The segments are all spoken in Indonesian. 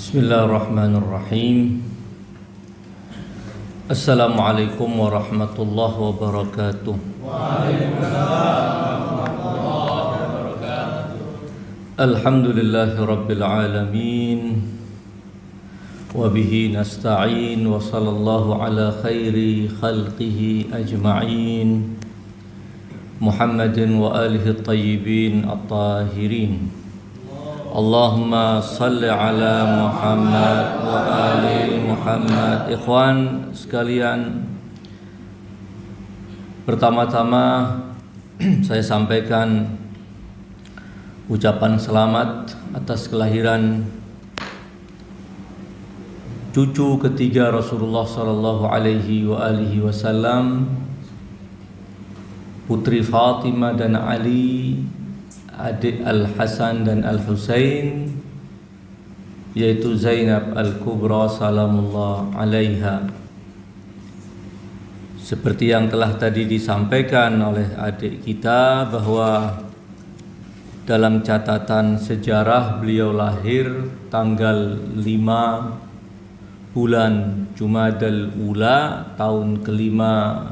Bismillahirrahmanirrahim. Assalamualaikum warahmatullahi wabarakatuh. Waalaikumsalam warahmatullahi wabarakatuh. Alhamdulillahi rabbil alamin. Wa bihi nasta'in wa sallallahu ala khairi khalqihi ajma'in. Muhammadin wa alihi at-tayyibin at-tahirin. Allahumma salli ala Muhammad wa ali Muhammad. Ikhwan sekalian, pertama-tama saya sampaikan ucapan selamat atas kelahiran cucu ketiga Rasulullah sallallahu alaihi wasallam, Putri Fatimah dan Ali, adik Al-Hasan dan Al-Husain, yaitu Zainab Al-Kubra salamullah alaiha. Seperti yang telah tadi disampaikan oleh adik kita, bahwa dalam catatan sejarah beliau lahir tanggal 5 bulan Jumadal Ula, tahun kelima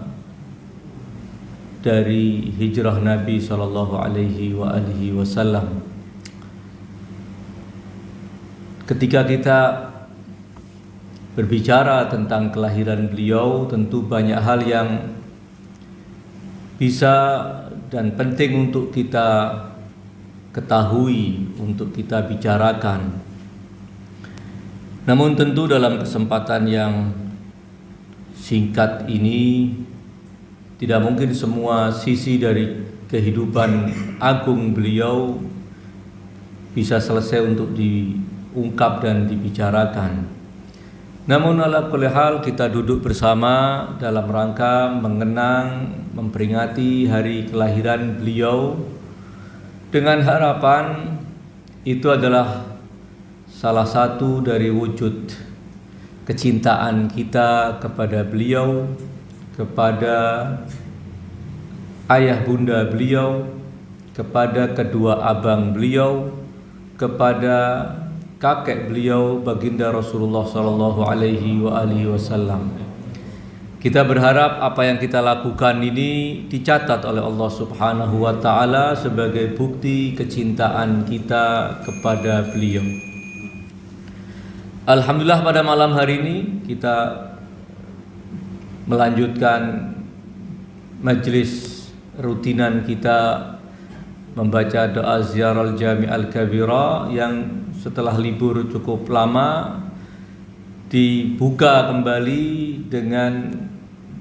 dari hijrah Nabi sallallahu alaihi wasallam. Ketika kita berbicara tentang kelahiran beliau, tentu banyak hal yang bisa dan penting untuk kita ketahui, untuk kita bicarakan. Namun tentu dalam kesempatan yang singkat ini tidak mungkin semua sisi dari kehidupan agung beliau bisa selesai untuk diungkap dan dibicarakan. Namun ala kulli hal, kita duduk bersama dalam rangka mengenang, memperingati hari kelahiran beliau, dengan harapan itu adalah salah satu dari wujud kecintaan kita kepada beliau, kepada ayah bunda beliau, kepada kedua abang beliau, kepada kakek beliau baginda Rasulullah sallallahu alaihi wasallam. Kita berharap apa yang kita lakukan ini dicatat oleh Allah Subhanahu wa taala sebagai bukti kecintaan kita kepada beliau. Alhamdulillah, pada malam hari ini kita melanjutkan majelis rutinan kita membaca doa ziarah Jami' Al-Kabira yang setelah libur cukup lama dibuka kembali dengan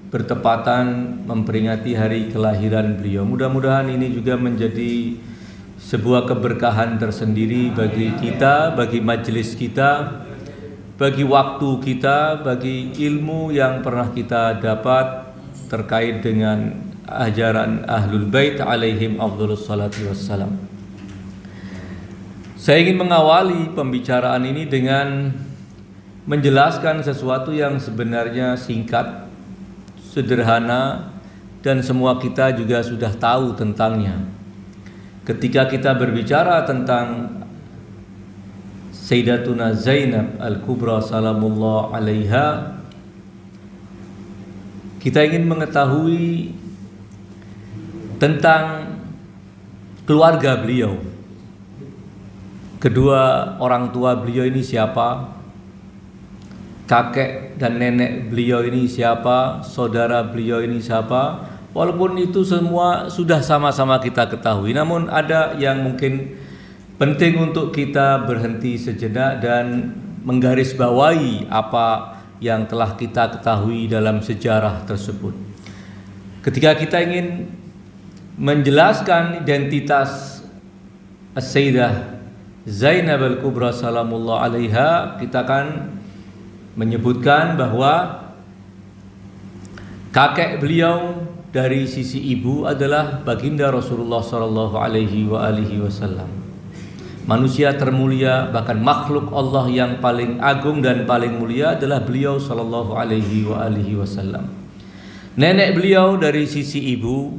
bertepatan memperingati hari kelahiran beliau. Mudah-mudahan ini juga menjadi sebuah keberkahan tersendiri bagi kita, bagi majelis kita, bagi waktu kita, bagi ilmu yang pernah kita dapat terkait dengan ajaran Ahlul Bait alaihim afdhalus salatu wassalam. Saya ingin mengawali pembicaraan ini dengan menjelaskan sesuatu yang sebenarnya singkat, sederhana, dan semua kita juga sudah tahu tentangnya. Ketika kita berbicara tentang Sayyidatuna Zainab Al-Kubra salamullah alaiha, kita ingin mengetahui tentang keluarga beliau. Kedua orang tua beliau ini siapa? Kakek dan nenek beliau ini siapa? Saudara beliau ini siapa? Walaupun itu semua sudah sama-sama kita ketahui, namun ada yang mungkin penting untuk kita berhenti sejenak dan menggarisbawahi apa yang telah kita ketahui dalam sejarah tersebut. Ketika kita ingin menjelaskan identitas As-Sayyidah Zainab Al-Kubra salamullah alaiha, kita akan menyebutkan bahwa kakek beliau dari sisi ibu adalah baginda Rasulullah sallallahu alaihi wasallam. Manusia termulia, bahkan makhluk Allah yang paling agung dan paling mulia adalah beliau sallallahu alaihi wasallam. Nenek beliau dari sisi ibu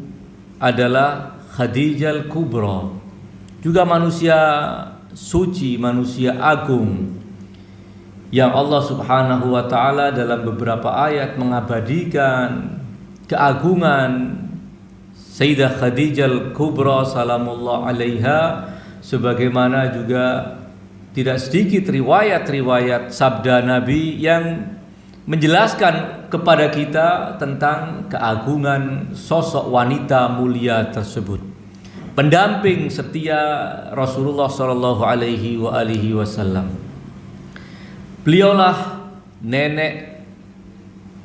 adalah Khadijah Al-Kubra, juga manusia suci, manusia agung yang Allah Subhanahu wa taala dalam beberapa ayat mengabadikan keagungan Sayyidah Khadijah Al-Kubra salamullah alaiha, sebagaimana juga tidak sedikit riwayat-riwayat sabda Nabi yang menjelaskan kepada kita tentang keagungan sosok wanita mulia tersebut, pendamping setia Rasulullah sallallahu alaihi wasallam. Beliaulah nenek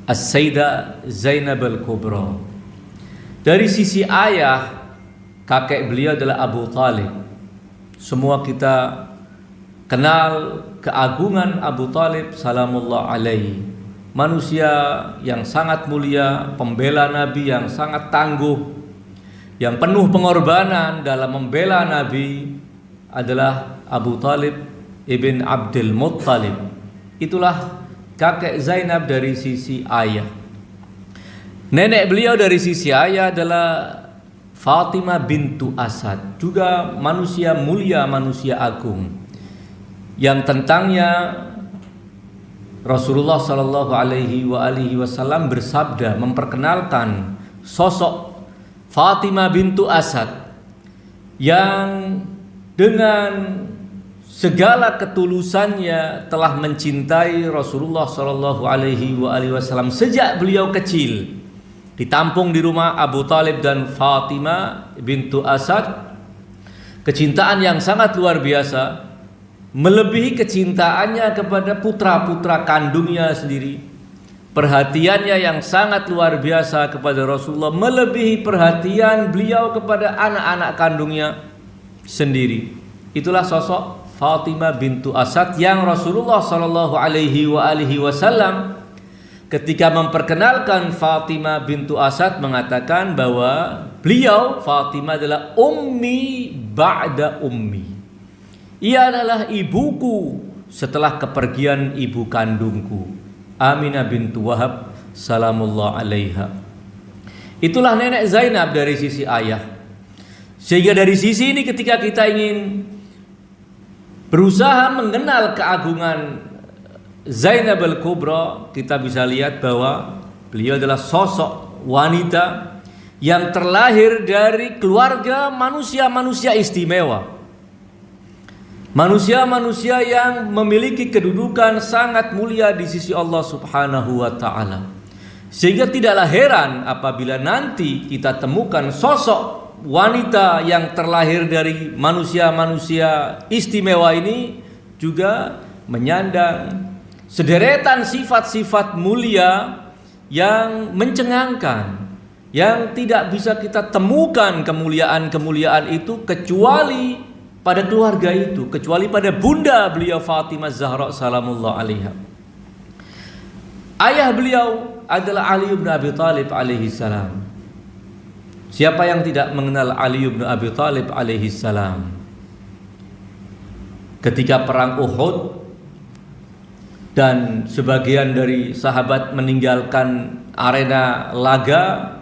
As-Sayyidah Zainab Al-Kubra. Dari sisi ayah, kakek beliau adalah Abu Talib. Semua kita kenal keagungan Abu Talib salamullah alaihi. Manusia yang sangat mulia, pembela Nabi yang sangat tangguh, yang penuh pengorbanan dalam membela Nabi adalah Abu Talib ibn Abdul Muttalib. Itulah kakek Zainab dari sisi ayah. Nenek beliau dari sisi ayah adalah Fatimah bintu Asad, juga manusia mulia, manusia agung, yang tentangnya Rasulullah Shallallahu Alaihi Wasallam bersabda memperkenalkan sosok Fatimah bintu Asad yang dengan segala ketulusannya telah mencintai Rasulullah Shallallahu Alaihi Wasallam sejak beliau kecil, ditampung di rumah Abu Talib dan Fatimah bintu Asad. Kecintaan yang sangat luar biasa, melebihi kecintaannya kepada putra-putra kandungnya sendiri. Perhatiannya yang sangat luar biasa kepada Rasulullah melebihi perhatian beliau kepada anak-anak kandungnya sendiri. Itulah sosok Fatimah bintu Asad yang Rasulullah Shallallahu Alaihi Wasallam ketika memperkenalkan Fatimah bintu Asad mengatakan bahwa beliau Fatimah adalah ummi ba'da ummi. Ia adalah ibuku setelah kepergian ibu kandungku, Aminah bintu Wahab salamullah alaiha. Itulah nenek Zainab dari sisi ayah. Sehingga dari sisi ini ketika kita ingin berusaha mengenal keagungan Zainab Al-Kubra, kita bisa lihat bahwa beliau adalah sosok wanita yang terlahir dari keluarga manusia-manusia istimewa, manusia-manusia yang memiliki kedudukan sangat mulia di sisi Allah Subhanahu wa taala. Sehingga tidaklah heran apabila nanti kita temukan sosok wanita yang terlahir dari manusia-manusia istimewa ini juga menyandang sederetan sifat-sifat mulia yang mencengangkan, yang tidak bisa kita temukan kemuliaan-kemuliaan itu kecuali pada keluarga itu, kecuali pada bunda beliau Fatimah Zahra salamullah alaiha. Ayah beliau adalah Ali bin Abi Thalib alaihi salam. Siapa yang tidak mengenal Ali bin Abi Thalib alaihi salam? Ketika perang Uhud dan sebagian dari sahabat meninggalkan arena laga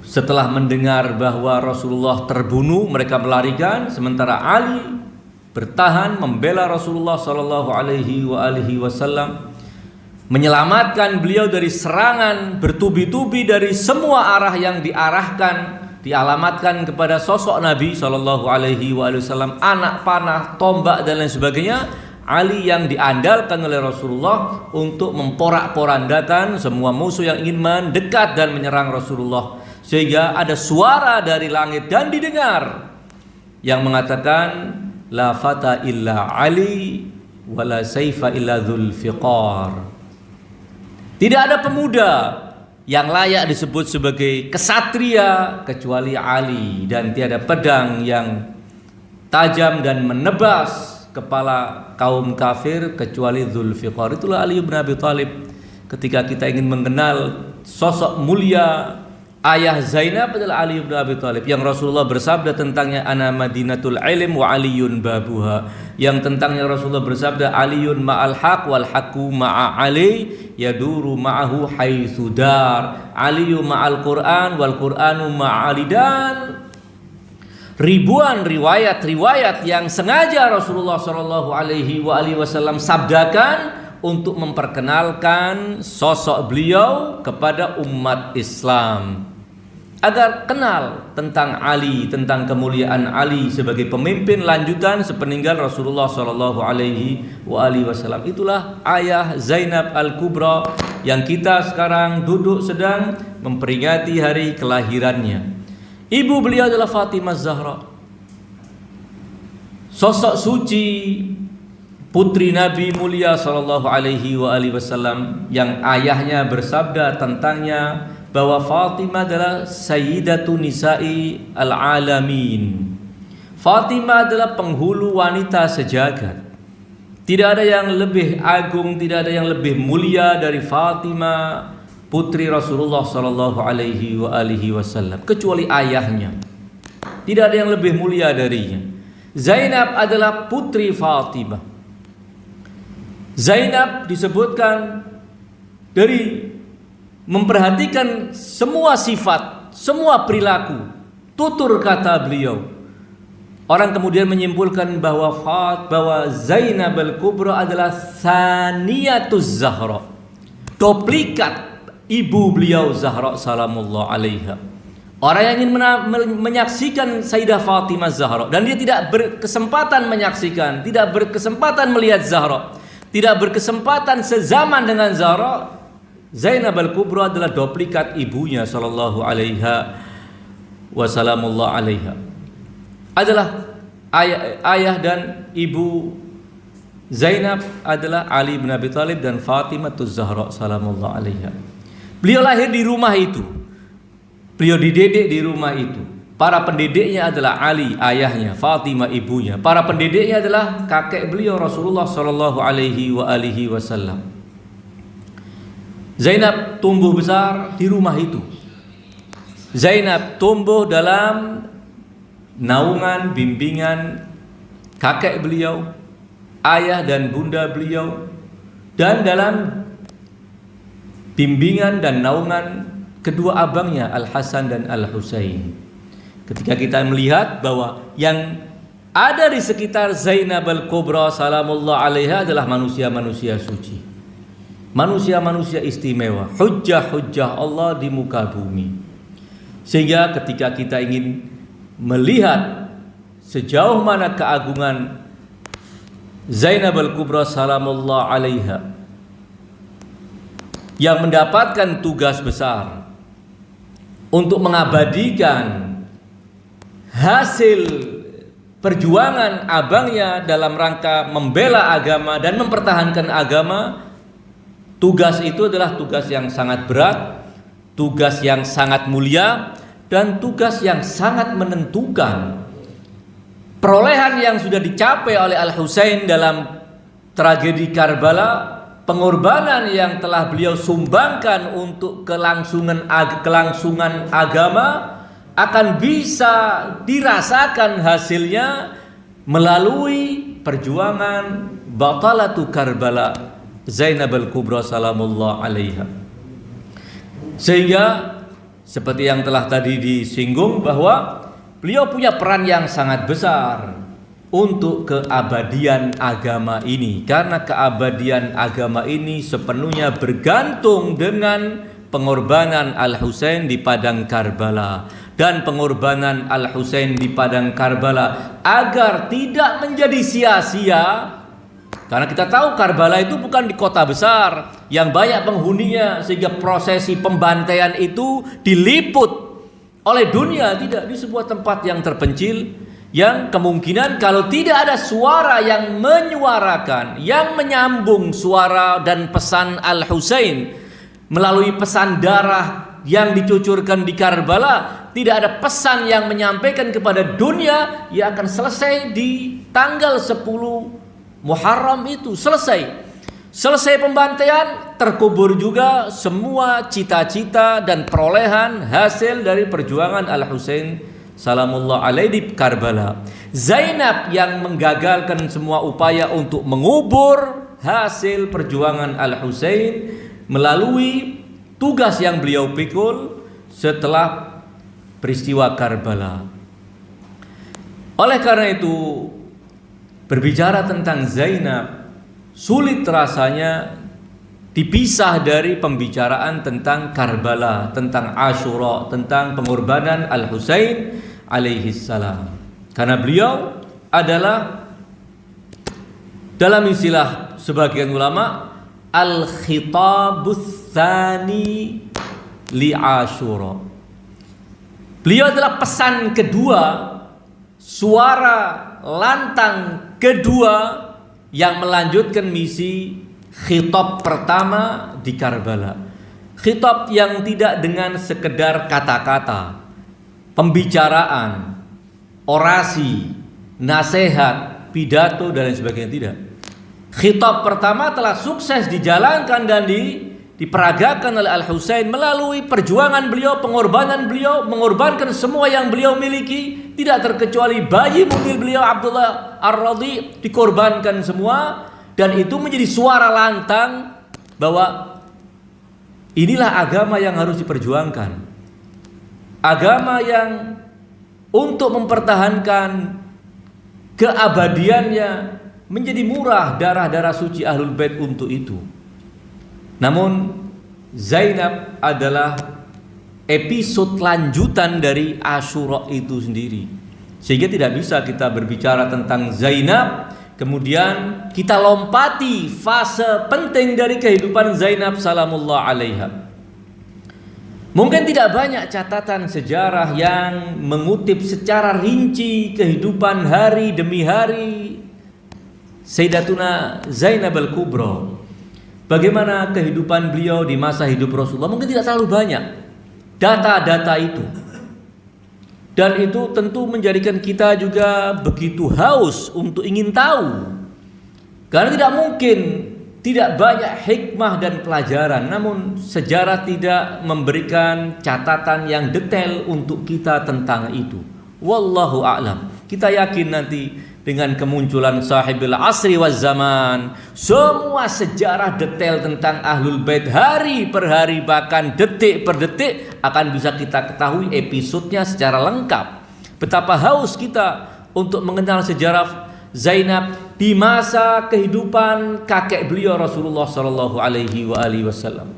setelah mendengar bahwa Rasulullah terbunuh, mereka melarikan, sementara Ali bertahan membela Rasulullah sallallahu alaihi wasallam, menyelamatkan beliau dari serangan bertubi-tubi dari semua arah yang dialamatkan kepada sosok Nabi sallallahu alaihi wasallam, anak panah, tombak dan lain sebagainya. Ali yang diandalkan oleh Rasulullah untuk memporak-porandakan semua musuh yang ingin mendekat dan menyerang Rasulullah, sehingga ada suara dari langit dan didengar yang mengatakan la fata illa Ali wala saifa illa dzul fiqar. Tidak ada pemuda yang layak disebut sebagai kesatria kecuali Ali, dan tiada pedang yang tajam dan menebas kepala kaum kafir kecuali Dzulfiqar. Itulah Ali bin Abi Thalib. Ketika kita ingin mengenal sosok mulia ayah Zainab adalah Ali bin Abi Thalib, yang Rasulullah bersabda tentangnya ana madinatul ilm wa aliyun babuha, yang tentangnya Rasulullah bersabda aliyun ma'al haq wal haqqu ma'a ali yaduru ma'ahu haitsu dar, aliyu ma'al Qur'an wal Qur'anu ma'ali. Dan ribuan riwayat-riwayat yang sengaja Rasulullah Shallallahu Alaihi Wasallam sabdakan untuk memperkenalkan sosok beliau kepada umat Islam, agar kenal tentang Ali, tentang kemuliaan Ali sebagai pemimpin lanjutan sepeninggal Rasulullah Shallallahu Alaihi Wasallam. Itulah ayah Zainab Al-Kubra yang kita sekarang duduk sedang memperingati hari kelahirannya. Ibu beliau adalah Fatimah Zahra, sosok suci, putri Nabi mulia Shallallahu Alaihi Wasallam, yang ayahnya bersabda tentangnya bahwa Fatimah adalah Sayyidatu Nisa'i al-Alamin. Fatimah adalah penghulu wanita sejagat. Tidak ada yang lebih agung, tidak ada yang lebih mulia dari Fatimah, putri Rasulullah Sallallahu Alaihi Wasallam, kecuali ayahnya. Tidak ada yang lebih mulia darinya. Zainab adalah putri Fatimah. Zainab disebutkan dari memperhatikan semua sifat, semua perilaku, tutur kata beliau. Orang kemudian menyimpulkan bahwa Zainab Al-Kubra adalah Saniyatuz Zahra, duplikat ibu beliau Zahra salamullah alaiha. Orang yang ingin menyaksikan Sayyidah Fatimah Zahra dan dia tidak berkesempatan menyaksikan, tidak berkesempatan melihat Zahra, tidak berkesempatan sezaman dengan Zahra, Zainab Al-Kubra adalah duplikat ibunya sallallahu alaiha wasallamullah alaiha. Adalah ayah dan ibu Zainab adalah Ali bin Abi Thalib dan Fatimah Zahra salamullah alaiha. Beliau lahir di rumah itu. Beliau dididik di rumah itu. Para pendidiknya adalah Ali ayahnya, Fatimah ibunya. Para pendidiknya adalah kakek beliau Rasulullah sallallahu alaihi wasallam. Zainab tumbuh besar di rumah itu. Zainab tumbuh dalam naungan bimbingan kakek beliau, ayah dan bunda beliau, dan dalam bimbingan dan naungan kedua abangnya Al-Hasan dan Al-Husain. Ketika kita melihat bahwa yang ada di sekitar Zainab Al-Kubra salamullah alaiha adalah manusia-manusia suci, manusia-manusia istimewa, hujjah-hujjah Allah di muka bumi. Sehingga ketika kita ingin melihat sejauh mana keagungan Zainab Al-Kubra salamullah alaiha yang mendapatkan tugas besar untuk mengabadikan hasil perjuangan abangnya dalam rangka membela agama dan mempertahankan agama. Tugas itu adalah tugas yang sangat berat, tugas yang sangat mulia, dan tugas yang sangat menentukan. Perolehan yang sudah dicapai oleh Al-Husain dalam tragedi Karbala, pengorbanan yang telah beliau sumbangkan untuk kelangsungan agama, akan bisa dirasakan hasilnya melalui perjuangan Batalatu Karbala Zainab Al-Kubra salamullah alaiha. Sehingga seperti yang telah tadi disinggung bahwa beliau punya peran yang sangat besar untuk keabadian agama ini, karena keabadian agama ini sepenuhnya bergantung dengan pengorbanan Al-Husain di padang Karbala, dan pengorbanan Al-Husain di padang Karbala agar tidak menjadi sia-sia. Karena kita tahu Karbala itu bukan di kota besar yang banyak penghuninya sehingga prosesi pembantaian itu diliput oleh dunia. Tidak, di sebuah tempat yang terpencil, yang kemungkinan kalau tidak ada suara yang menyuarakan, yang menyambung suara dan pesan Al-Husain melalui pesan darah yang dicucurkan di Karbala, tidak ada pesan yang menyampaikan kepada dunia, ia akan selesai di tanggal 10 Muharram itu. Selesai pembantaian, terkubur juga semua cita-cita dan perolehan hasil dari perjuangan Al-Husain salamullah alaihi di Karbala. Zainab yang menggagalkan semua upaya untuk mengubur hasil perjuangan Al-Husain melalui tugas yang beliau pikul setelah peristiwa Karbala. Oleh karena itu, berbicara tentang Zainab sulit rasanya dipisah dari pembicaraan tentang Karbala, tentang Asyura, tentang pengorbanan Al-Husain alaihi salam. Karena beliau adalah, dalam istilah sebagian ulama, al-khitabus tsani li Asyura. Beliau adalah pesan kedua, suara lantang kedua yang melanjutkan misi khitab pertama di Karbala. Khitab yang tidak dengan sekedar kata-kata, pembicaraan, orasi, nasihat, pidato dan lain sebagainya, tidak. Khitab pertama telah sukses dijalankan dan diperagakan oleh Al-Husain melalui perjuangan beliau, pengorbanan beliau, mengorbankan semua yang beliau miliki, tidak terkecuali bayi mungil beliau Abdullah Ar-Radhi dikorbankan semua. Dan itu menjadi suara lantang bahwa inilah agama yang harus diperjuangkan. Agama yang untuk mempertahankan keabadiannya menjadi murah darah-darah suci Ahlul Bait untuk itu. Namun Zainab adalah episode lanjutan dari Asyura itu sendiri. Sehingga tidak bisa kita berbicara tentang Zainab kemudian kita lompati fase penting dari kehidupan Zainab salamullah alaiha. Mungkin tidak banyak catatan sejarah yang mengutip secara rinci kehidupan hari demi hari Sayyidatuna Zainab al-Kubra. Bagaimana kehidupan beliau di masa hidup Rasulullah, mungkin tidak terlalu banyak data-data itu. Dan itu tentu menjadikan kita juga begitu haus untuk ingin tahu. Karena tidak mungkin tidak banyak hikmah dan pelajaran, namun sejarah tidak memberikan catatan yang detail untuk kita tentang itu. Wallahu a'lam. Kita yakin nanti dengan kemunculan sahibil asri waz zaman, semua sejarah detail tentang Ahlul Bait hari per hari bahkan detik per detik akan bisa kita ketahui episodenya secara lengkap. Betapa haus kita untuk mengenal sejarah Zainab di masa kehidupan kakek beliau Rasulullah sallallahu alaihi wasallam.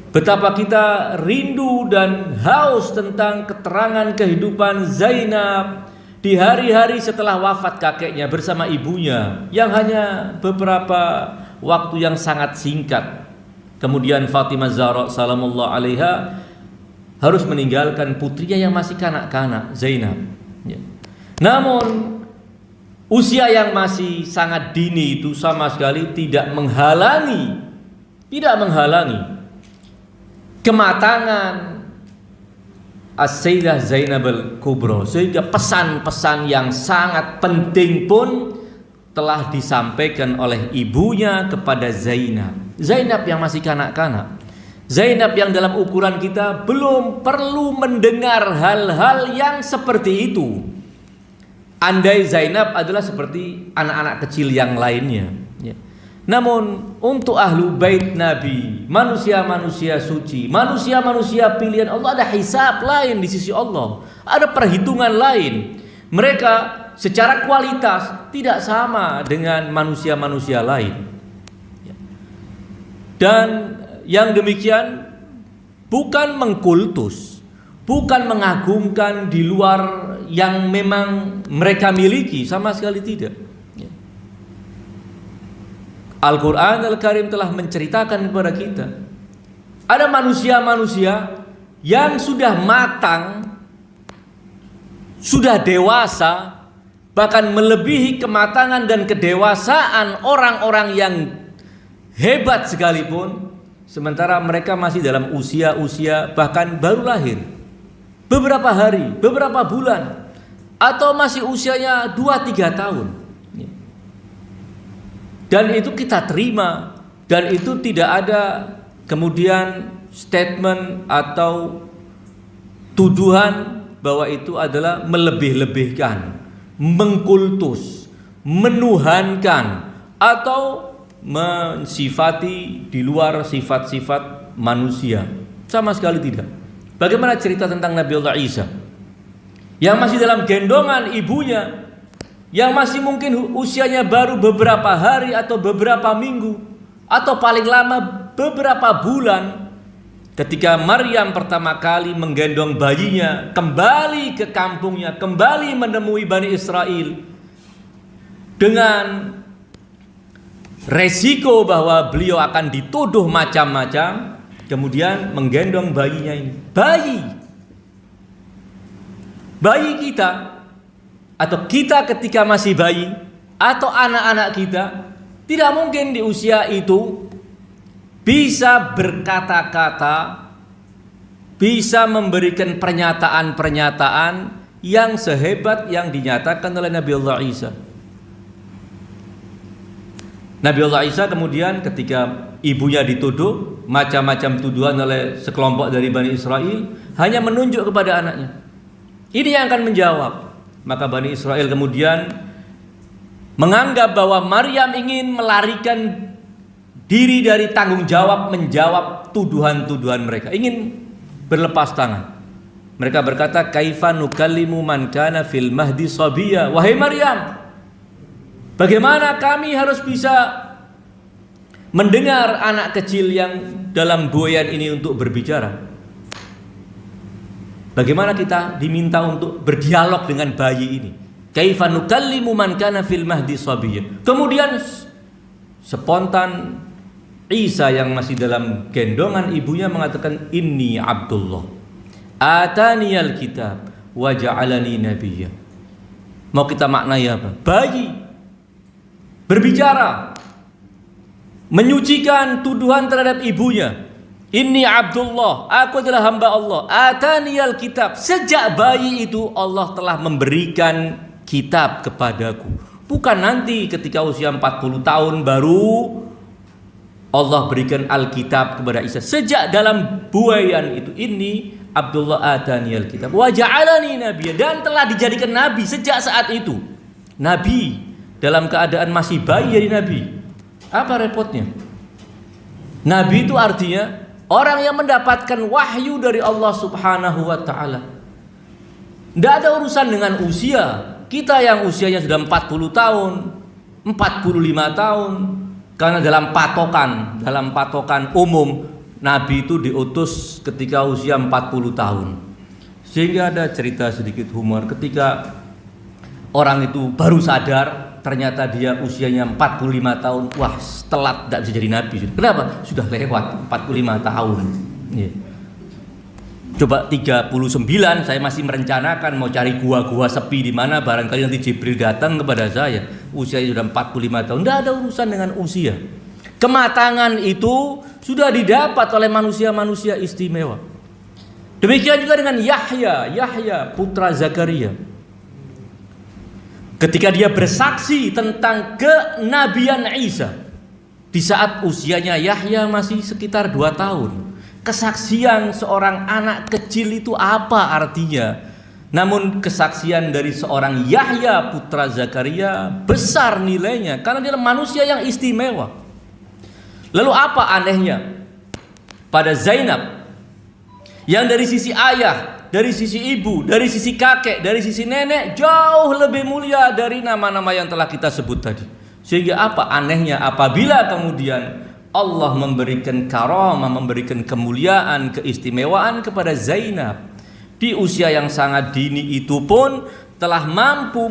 Betapa kita rindu dan haus tentang keterangan kehidupan Zainab di hari-hari setelah wafat kakeknya bersama ibunya yang hanya beberapa waktu yang sangat singkat. Kemudian Fatimah Zahra salamullah alaiha harus meninggalkan putrinya yang masih kanak-kanak, Zainab. Ya. Namun usia yang masih sangat dini itu sama sekali tidak menghalangi kematangan As-Sayyidah Zainab al-Kubra, sehingga pesan-pesan yang sangat penting pun telah disampaikan oleh ibunya kepada Zainab. Zainab yang masih kanak-kanak, Zainab yang dalam ukuran kita belum perlu mendengar hal-hal yang seperti itu. Andai Zainab adalah seperti anak-anak kecil yang lainnya, ya. Namun untuk ahlu bait Nabi, manusia-manusia suci, manusia-manusia pilihan Allah, ada hisab lain di sisi Allah, ada perhitungan lain. Mereka secara kualitas tidak sama dengan manusia-manusia lain. Dan yang demikian bukan mengkultus, bukan mengagungkan di luar yang memang mereka miliki, sama sekali tidak. Al-Quran Al-Karim telah menceritakan kepada kita ada manusia-manusia yang sudah matang, sudah dewasa, bahkan melebihi kematangan dan kedewasaan orang-orang yang hebat sekalipun, sementara mereka masih dalam usia-usia bahkan baru lahir, beberapa hari, beberapa bulan, atau masih usianya 2-3 tahun. Dan itu kita terima, dan itu tidak ada kemudian statement atau tuduhan bahwa itu adalah melebih-lebihkan, mengkultus, menuhankan, atau mensifati di luar sifat-sifat manusia. Sama sekali tidak. Bagaimana cerita tentang Nabiullah Isa? yang masih dalam gendongan ibunya, yang masih mungkin usianya baru beberapa hari atau beberapa minggu atau paling lama beberapa bulan, ketika Maryam pertama kali menggendong bayinya kembali ke kampungnya, kembali menemui Bani Israel dengan resiko bahwa beliau akan dituduh macam-macam, kemudian menggendong bayinya ini. Bayi kita, atau kita ketika masih bayi, atau anak-anak kita, tidak mungkin di usia itu bisa berkata-kata, bisa memberikan pernyataan-pernyataan yang sehebat yang dinyatakan oleh Nabi Allah Isa. Nabi Allah Isa kemudian ketika ibunya dituduh macam-macam tuduhan oleh sekelompok dari Bani Israel, hanya menunjuk kepada anaknya. Ini yang akan menjawab. Maka Bani Israel kemudian menganggap bahwa Maryam ingin melarikan diri dari tanggung jawab menjawab tuduhan-tuduhan mereka, ingin berlepas tangan. Mereka berkata, kaifa nukallimu man kana fil mahdi sabiyya. Wahai Maryam, bagaimana kami harus bisa mendengar anak kecil yang dalam buayan ini untuk berbicara? Bagaimana kita diminta untuk berdialog dengan bayi ini? Kaifa nukallimu man kana fil mahdi sabiyya. Kemudian spontan Isa yang masih dalam gendongan ibunya mengatakan, inni Abdullah ataniyal kitab wa ja'alani nabiyya. Mau kita maknai apa? Bayi berbicara, menyucikan tuduhan terhadap ibunya. Inni Abdullah, aku adalah hamba Allah. Ataniyal kitab. Sejak bayi itu Allah telah memberikan kitab kepadaku. Bukan nanti ketika usia 40 tahun baru Allah berikan Alkitab kepada Isa. Sejak dalam buayan itu, inni Abdullah ataniyal kitab wa ja'alani nabiyya, dan telah dijadikan nabi sejak saat itu. Nabi dalam keadaan masih bayi jadi nabi. Apa repotnya? Nabi itu artinya orang yang mendapatkan wahyu dari Allah Subhanahu wa taala. Tidak ada urusan dengan usia. Kita yang usianya sudah 40 tahun, 45 tahun, karena dalam patokan umum Nabi itu diutus ketika usia 40 tahun. Sehingga ada cerita sedikit humor ketika orang itu baru sadar ternyata dia usianya 45 tahun. Wah, telat, tidak bisa jadi nabi. Kenapa? Sudah lewat 45 tahun. Ya. Coba 39 saya masih merencanakan mau cari gua-gua sepi di mana, barangkali nanti Jibril datang kepada saya. Usianya sudah 45 tahun. Tidak ada urusan dengan usia. Kematangan itu sudah didapat oleh manusia-manusia istimewa. Demikian juga dengan Yahya putra Zakaria. Ketika dia bersaksi tentang kenabian Isa, di saat usianya Yahya masih sekitar 2 tahun. Kesaksian seorang anak kecil itu apa artinya? Namun kesaksian dari seorang Yahya putra Zakaria besar nilainya, karena dia manusia yang istimewa. Lalu apa anehnya pada Zainab yang dari sisi ayah, dari sisi ibu, dari sisi kakek, dari sisi nenek jauh lebih mulia dari nama-nama yang telah kita sebut tadi. Sehingga apa anehnya apabila kemudian Allah memberikan karamah, memberikan kemuliaan, keistimewaan kepada Zainab di usia yang sangat dini itu pun telah mampu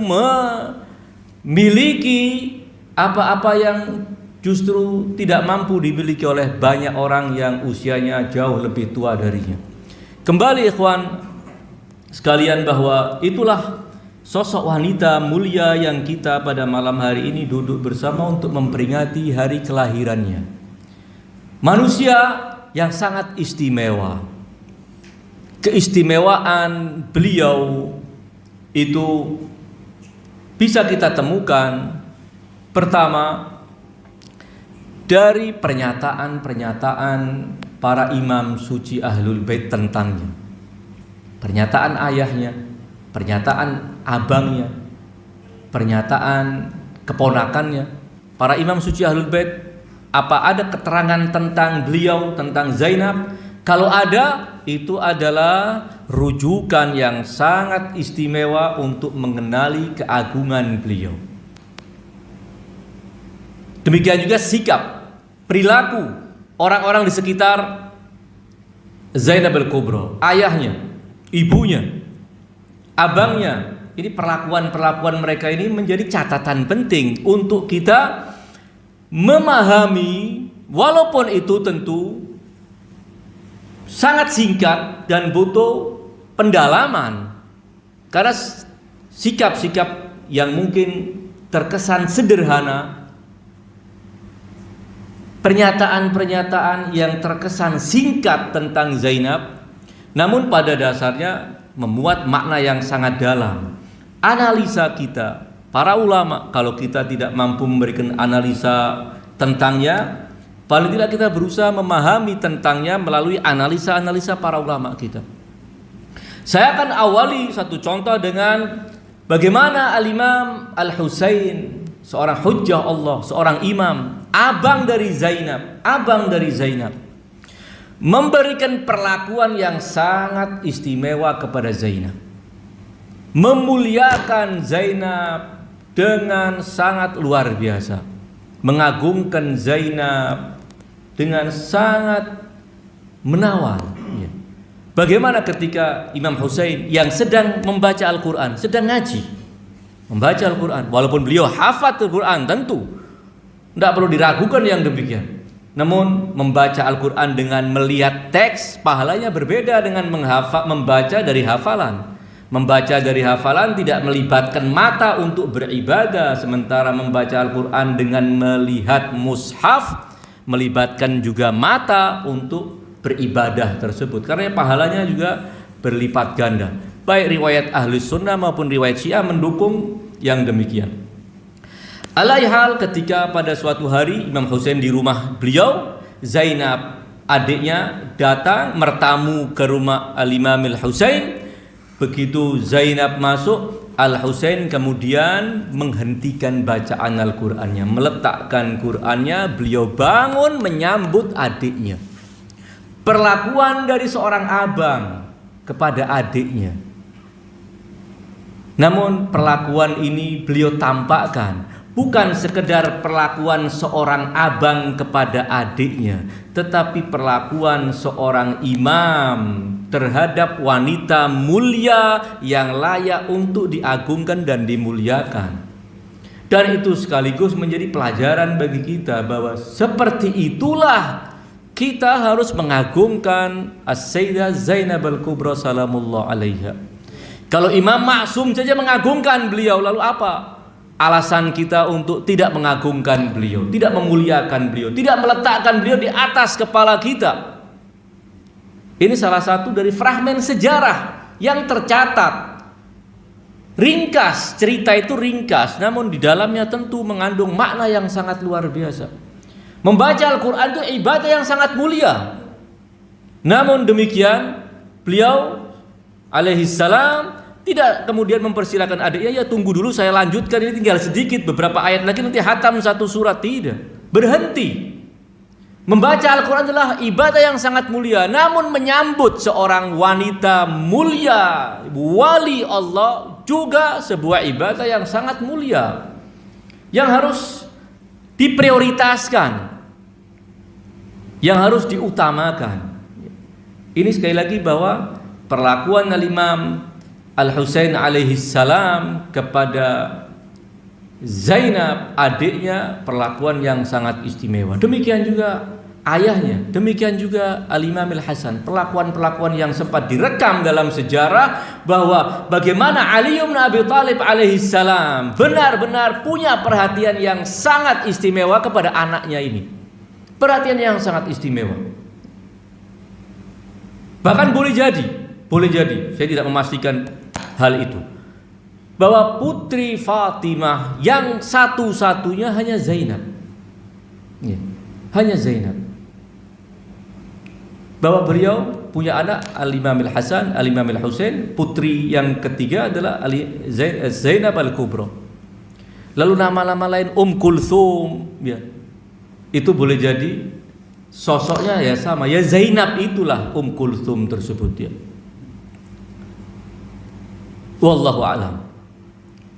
memiliki apa-apa yang justru tidak mampu dimiliki oleh banyak orang yang usianya jauh lebih tua darinya. Kembali ikhwan sekalian, bahwa itulah sosok wanita mulia yang kita pada malam hari ini duduk bersama untuk memperingati hari kelahirannya. Manusia yang sangat istimewa. Keistimewaan beliau itu bisa kita temukan pertama dari pernyataan-pernyataan para imam suci Ahlul Bait tentangnya. Pernyataan ayahnya, pernyataan abangnya, pernyataan keponakannya. Para imam suci Ahlul Bait, apa ada keterangan tentang beliau, tentang Zainab Kalau ada, itu adalah rujukan yang sangat istimewa untuk mengenali keagungan beliau. Demikian juga sikap, perilaku orang-orang di sekitar Zainab al-Kubra, ayahnya, ibunya, abangnya. Ini perlakuan-perlakuan mereka ini menjadi catatan penting untuk kita memahami, walaupun itu tentu sangat singkat dan butuh pendalaman. Karena sikap-sikap yang mungkin terkesan sederhana, pernyataan-pernyataan yang terkesan singkat tentang Zainab, namun pada dasarnya memuat makna yang sangat dalam. Analisa kita, para ulama, kalau kita tidak mampu memberikan analisa tentangnya, paling tidak kita berusaha memahami tentangnya melalui analisa-analisa para ulama kita. Saya akan awali satu contoh dengan bagaimana Al-Imam Al-Husain, seorang hujjah Allah, seorang imam, abang dari Zainab, memberikan perlakuan yang sangat istimewa kepada Zainab, memuliakan Zainab dengan sangat luar biasa, mengagungkan Zainab dengan sangat menawan. Bagaimana ketika Imam Husain yang sedang membaca Al-Quran, sedang ngaji, membaca Al-Quran, walaupun beliau hafal Al-Quran, tentu tidak perlu diragukan yang demikian. Namun membaca Al-Quran dengan melihat teks, pahalanya berbeda dengan membaca dari hafalan. Membaca dari hafalan tidak melibatkan mata untuk beribadah, sementara membaca Al-Quran dengan melihat mushaf melibatkan juga mata untuk beribadah tersebut, karena pahalanya juga berlipat ganda. Baik riwayat Ahlus Sunnah maupun riwayat Syiah mendukung yang demikian. Alaihal, ketika pada suatu hari Imam Husain di rumah beliau, Zainab adiknya datang bertamu ke rumah Al-Imam Al-Husain. Begitu Zainab masuk, Al-Husain kemudian menghentikan bacaan Al-Qur'annya, meletakkan Qur'annya, beliau bangun menyambut adiknya. Perlakuan dari seorang abang kepada adiknya. Namun perlakuan ini beliau tampakkan bukan sekedar perlakuan seorang abang kepada adiknya, tetapi perlakuan seorang imam terhadap wanita mulia yang layak untuk diagungkan dan dimuliakan. Dan itu sekaligus menjadi pelajaran bagi kita bahwa seperti itulah kita harus mengagungkan As-Sayyidah Zainab Al-Kubra salamullah alaiha. Kalau Imam Maksum saja mengagungkan beliau, lalu apa alasan kita untuk tidak mengagungkan beliau, tidak memuliakan beliau, tidak meletakkan beliau di atas kepala kita? Ini salah satu dari fragmen sejarah yang tercatat. Ringkas, cerita itu ringkas, namun di dalamnya tentu mengandung makna yang sangat luar biasa. Membaca Al-Quran itu ibadah yang sangat mulia. Namun demikian, beliau alaihissalam tidak kemudian mempersilahkan adiknya, ya tunggu dulu saya lanjutkan, ini tinggal sedikit, beberapa ayat lagi nanti hatam satu surat. Tidak, berhenti. Membaca Al-Quran adalah ibadah yang sangat mulia, namun menyambut seorang wanita mulia, wali Allah, juga sebuah ibadah yang sangat mulia, yang harus diprioritaskan, yang harus diutamakan. Ini sekali lagi bahwa perlakuan Al-Imam Al-Husain alaihi salam kepada Zainab adiknya perlakuan yang sangat istimewa. Demikian juga ayahnya, demikian juga Al-Imam Al-Hasan, perlakuan-perlakuan yang sempat direkam dalam sejarah bahwa bagaimana Ali bin Abi Thalib alaihi salam benar-benar punya perhatian yang sangat istimewa kepada anaknya ini. Perhatian yang sangat istimewa. Bahkan boleh jadi, saya tidak memastikan hal itu, bahwa putri Fatimah yang satu-satunya hanya Zainab. Ya, hanya Zainab. Bahwa beliau punya anak Al-Imam Al-Hasan, Al-Imam Al-Husain, putri yang ketiga adalah Zainab Al-Kubra. Lalu nama-nama lain Kulthum, ya, itu boleh jadi sosoknya ya sama, ya Zainab itulah Kulthum tersebut ya. Wallahu a'lam.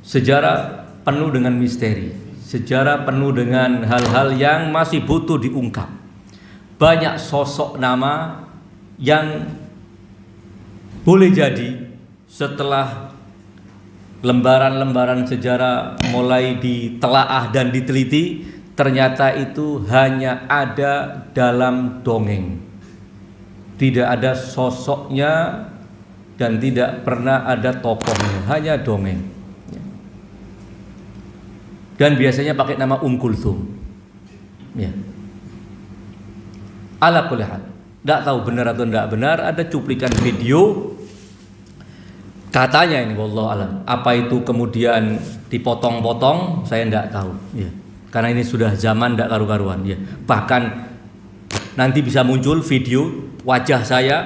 Sejarah penuh dengan misteri, sejarah penuh dengan hal-hal yang masih butuh diungkap. Banyak sosok nama yang boleh jadi setelah lembaran-lembaran sejarah mulai ditelaah dan diteliti, ternyata itu hanya ada dalam dongeng. Tidak ada sosoknya dan tidak pernah ada tokohnya, hanya dongeng. Dan biasanya pakai nama Kulthum. Ya. Ala kulli hal. Tidak tahu benar atau tidak benar, ada cuplikan video. Katanya ini wallahu alam. Apa itu kemudian dipotong-potong, saya tidak tahu. Ya. Karena ini sudah zaman tidak karu-karuan. Ya. Bahkan nanti bisa muncul video wajah saya,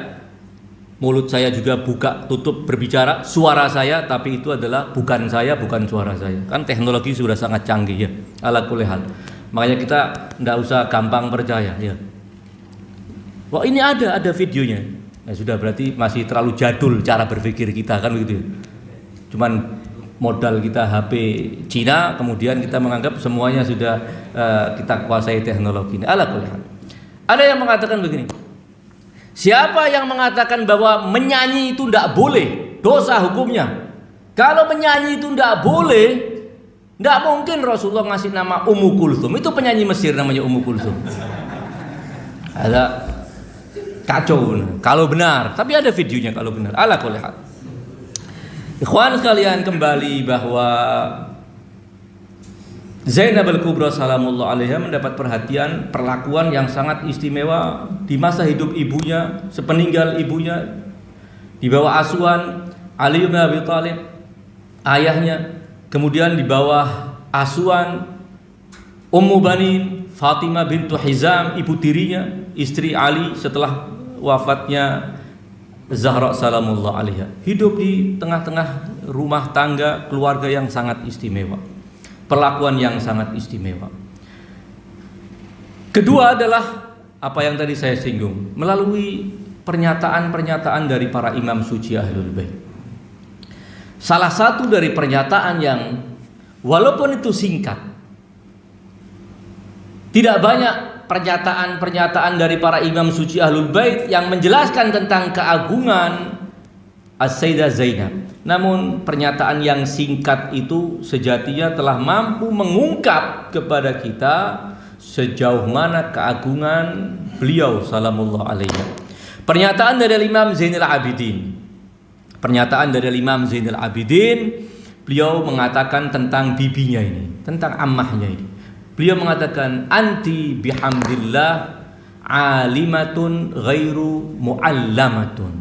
mulut saya juga buka tutup berbicara, suara saya, tapi itu adalah bukan saya, bukan suara saya. Kan teknologi sudah sangat canggih ya. Ala kulli hal. Makanya kita tidak usah gampang percaya ya. Wah ini ada videonya. Ya sudah, berarti masih terlalu jadul cara berpikir kita kan begitu. Cuman modal kita HP Cina, kemudian kita menganggap semuanya sudah kita kuasai teknologi ini. Ala kulli hal. Ada yang mengatakan begini. Siapa yang mengatakan bahwa menyanyi itu tidak boleh, dosa hukumnya? Kalau menyanyi itu tidak boleh, tidak mungkin Rasulullah ngasih nama Kulthum. Itu penyanyi Mesir namanya Kulthum. Ada kacau kalau benar, tapi ada videonya kalau benar. Ala kulli hal. Ikhwan sekalian, kembali bahwa Zainab al-Kubra salamullah alaiha mendapat perhatian, perlakuan yang sangat istimewa di masa hidup ibunya, sepeninggal ibunya, di bawah asuhan Ali bin Abi Thalib, ayahnya, kemudian di bawah asuhan Ummu Banin Fatimah bintu Hizam, ibu tirinya, istri Ali setelah wafatnya Zahra salamullah alaiha. Hidup di tengah-tengah rumah tangga keluarga yang sangat istimewa, perlakuan yang sangat istimewa. Kedua adalah apa yang tadi saya singgung, melalui pernyataan-pernyataan dari para imam suci Ahlul Bait. Salah satu dari pernyataan yang walaupun itu singkat, tidak banyak pernyataan-pernyataan dari para imam suci Ahlul Bait yang menjelaskan tentang keagungan As-Sayyidah Zainab. Namun pernyataan yang singkat itu sejatinya telah mampu mengungkap kepada kita sejauh mana keagungan beliau salamullah alaihi. Pernyataan dari Imam Zainal Abidin. Pernyataan dari Imam Zainal Abidin, beliau mengatakan tentang bibinya ini, tentang ammahnya ini. Beliau mengatakan anti bihamdillah alimatun ghairu muallamatun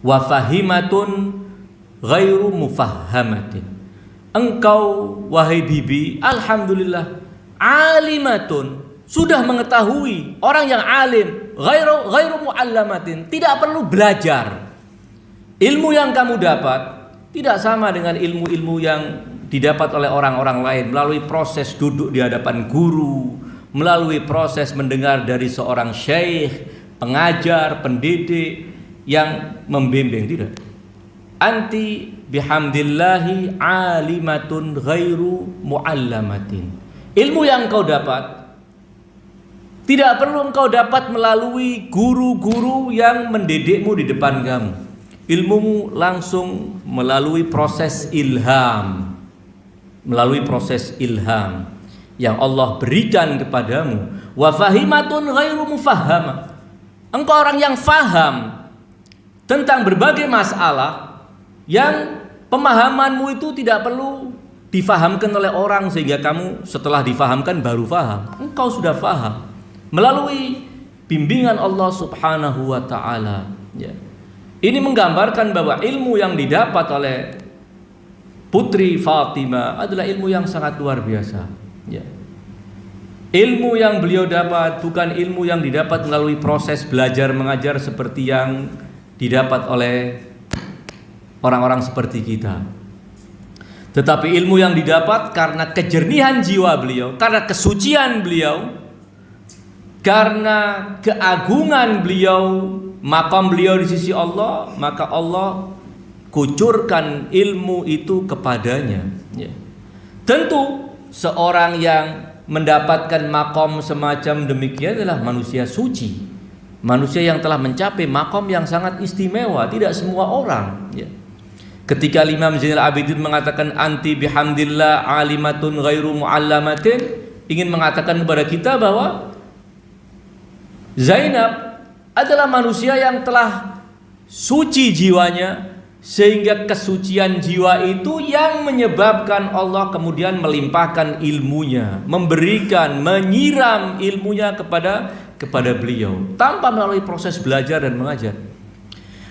wa fahimatun ghairu mufahhamatin. Engkau wahai bibi, alhamdulillah alimatun, sudah mengetahui, orang yang alim, ghairu muallamatin, tidak perlu belajar. Ilmu yang kamu dapat tidak sama dengan ilmu-ilmu yang didapat oleh orang-orang lain melalui proses duduk di hadapan guru, melalui proses mendengar dari seorang syekh, pengajar, pendidik yang membimbing. Tidak. Anti bihamdillahi alimatun ghairu muallamatin. Ilmu yang kau dapat tidak perlu engkau dapat melalui guru-guru yang mendidikmu di depan kamu. Ilmumu langsung melalui proses ilham, melalui proses ilham yang Allah berikan kepadamu. Wa fahimatun ghairu mufahhama. Engkau orang yang faham tentang berbagai masalah yang pemahamanmu itu tidak perlu difahamkan oleh orang sehingga kamu setelah difahamkan baru faham. Engkau sudah faham melalui bimbingan Allah Subhanahu wa taala. Ya. Ini menggambarkan bahwa ilmu yang didapat oleh Putri Fatimah adalah ilmu yang sangat luar biasa. Ya. Ilmu yang beliau dapat bukan ilmu yang didapat melalui proses belajar mengajar seperti yang didapat oleh orang-orang seperti kita. Tetapi ilmu yang didapat karena kejernihan jiwa beliau, karena kesucian beliau, karena keagungan beliau, maqam beliau di sisi Allah, maka Allah kucurkan ilmu itu kepadanya. Ya. Tentu seorang yang mendapatkan maqam semacam demikian adalah manusia suci, manusia yang telah mencapai maqam yang sangat istimewa. Tidak semua orang. Ya. Ketika Imam Zainal Abidin mengatakan anti bihamdillah alimatun ghairu muallamatin, ingin mengatakan kepada kita bahwa Zainab adalah manusia yang telah suci jiwanya, sehingga kesucian jiwa itu yang menyebabkan Allah kemudian melimpahkan ilmunya, memberikan, menyiram ilmunya kepada beliau tanpa melalui proses belajar dan mengajar.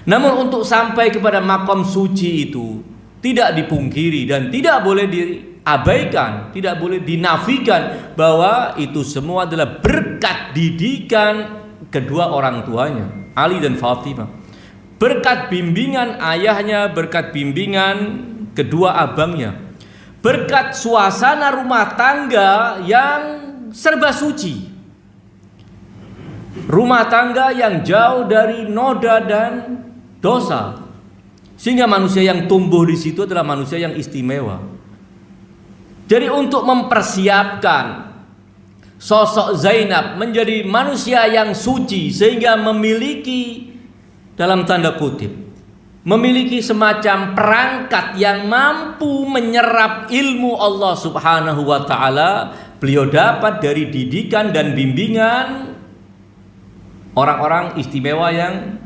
Namun untuk sampai kepada maqam suci itu tidak dipungkiri dan tidak boleh diabaikan, tidak boleh dinafikan bahwa itu semua adalah berkat didikan kedua orang tuanya, Ali dan Fatimah. Berkat bimbingan ayahnya, berkat bimbingan kedua abangnya, berkat suasana rumah tangga yang serba suci, rumah tangga yang jauh dari noda dan dosa, sehingga manusia yang tumbuh di situ adalah manusia yang istimewa. Jadi untuk mempersiapkan sosok Zainab menjadi manusia yang suci, sehingga memiliki, dalam tanda kutip, memiliki semacam perangkat yang mampu menyerap ilmu Allah Subhanahu wa ta'ala, beliau dapat dari didikan dan bimbingan orang-orang istimewa yang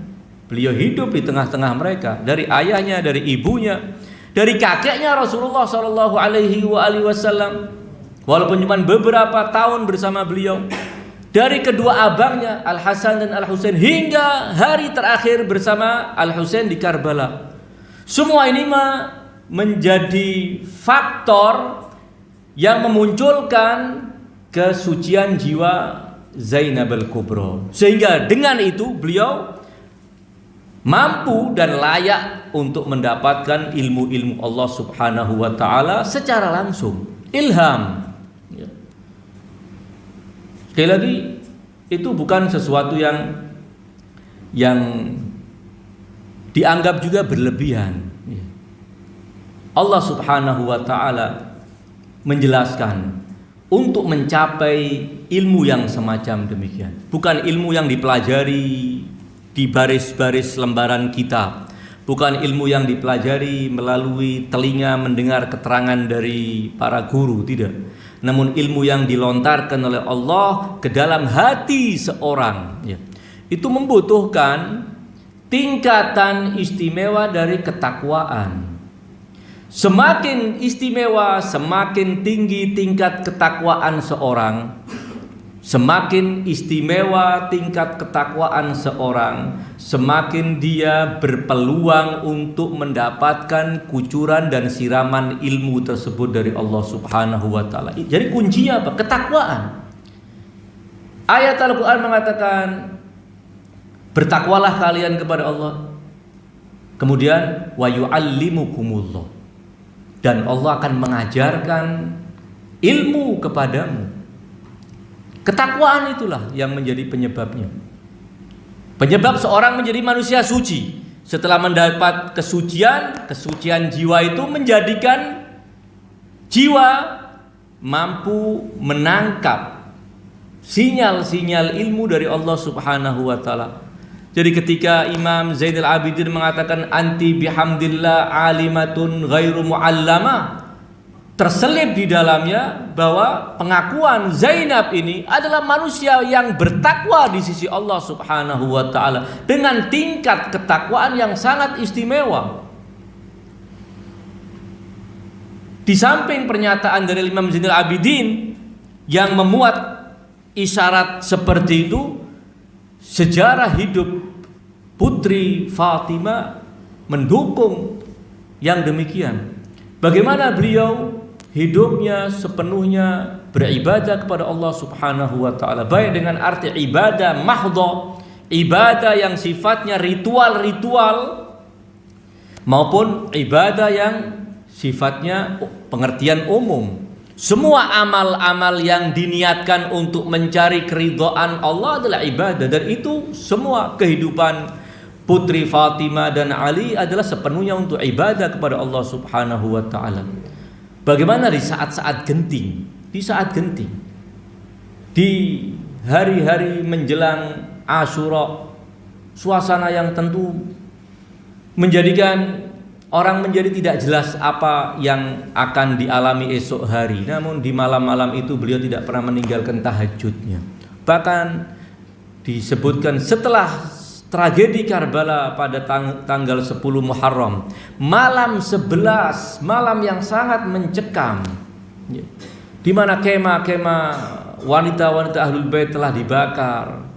beliau hidup di tengah-tengah mereka, dari ayahnya, dari ibunya, dari kakeknya Rasulullah Shallallahu Alaihi Wasallam, walaupun cuma beberapa tahun bersama beliau, dari kedua abangnya Al Hasan dan Al Husain, hingga hari terakhir bersama Al Husain di Karbala. Semua ini menjadi faktor yang memunculkan kesucian jiwa Zainab al-Kubra, sehingga dengan itu beliau mampu dan layak untuk mendapatkan ilmu-ilmu Allah Subhanahu wa ta'ala secara langsung, ilham. Sekali lagi, itu bukan sesuatu yang dianggap juga berlebihan. Allah Subhanahu wa ta'ala menjelaskan untuk mencapai ilmu yang semacam demikian, bukan ilmu yang dipelajari di baris-baris lembaran kitab, bukan ilmu yang dipelajari melalui telinga mendengar keterangan dari para guru, tidak. Namun ilmu yang dilontarkan oleh Allah ke dalam hati seorang, ya. Itu membutuhkan tingkatan istimewa dari ketakwaan. Semakin istimewa, semakin tinggi tingkat ketakwaan seorang, semakin istimewa tingkat ketakwaan seorang, semakin dia berpeluang untuk mendapatkan kucuran dan siraman ilmu tersebut dari Allah Subhanahu wa ta'ala. Jadi kuncinya apa? Ketakwaan. Ayat Al-Quran mengatakan, bertakwalah kalian kepada Allah. Kemudian wa yu'allimukumullah, dan Allah akan mengajarkan ilmu kepadamu. Ketakwaan itulah yang menjadi penyebabnya. Penyebab seorang menjadi manusia suci. Setelah mendapat kesucian jiwa itu menjadikan jiwa mampu menangkap sinyal-sinyal ilmu dari Allah Subhanahu wa ta'ala. Jadi ketika Imam Zainal Abidin mengatakan anti bihamdillah alimatun ghairu muallama, terselip di dalamnya bahwa pengakuan Zainab ini adalah manusia yang bertakwa di sisi Allah Subhanahu wa ta'ala dengan tingkat ketakwaan yang sangat istimewa. Di samping pernyataan dari Imam Zainal Abidin yang memuat isyarat seperti itu, sejarah hidup putri Fatimah mendukung yang demikian. Bagaimana beliau hidupnya sepenuhnya beribadah kepada Allah Subhanahu wa ta'ala, baik dengan arti ibadah mahdhah, ibadah yang sifatnya ritual-ritual, maupun ibadah yang sifatnya pengertian umum, Semua amal-amal yang diniatkan untuk mencari keridhaan Allah adalah ibadah, dan itu semua kehidupan Putri Fatimah dan Ali adalah sepenuhnya untuk ibadah kepada Allah Subhanahu wa taala. Bagaimana di saat-saat genting? Di saat genting, di hari-hari menjelang Asyura, suasana yang tentu menjadikan orang menjadi tidak jelas apa yang akan dialami esok hari. Namun di malam-malam itu beliau tidak pernah meninggalkan tahajudnya. Bahkan disebutkan setelah tragedi Karbala pada tanggal 10 Muharram, malam 11, malam yang sangat mencekam, di mana kemah-kemah wanita-wanita Ahlul Bait telah dibakar.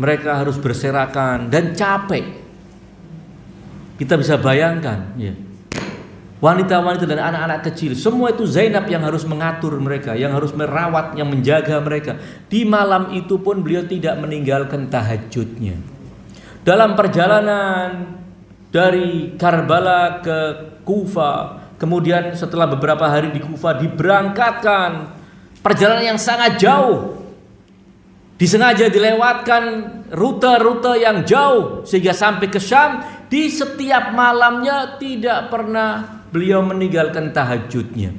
Mereka harus berserakan dan capek. Kita bisa bayangkan, ya. Wanita-wanita dan anak-anak kecil, semua itu Zainab yang harus mengatur mereka, yang harus merawat, yang menjaga mereka. Di malam itu pun beliau tidak meninggalkan tahajudnya. Dalam perjalanan dari Karbala ke Kufa, kemudian setelah beberapa hari di Kufa diberangkatkan perjalanan yang sangat jauh. Disengaja dilewatkan rute-rute yang jauh sehingga sampai ke Syam. Di setiap malamnya tidak pernah beliau meninggalkan tahajudnya.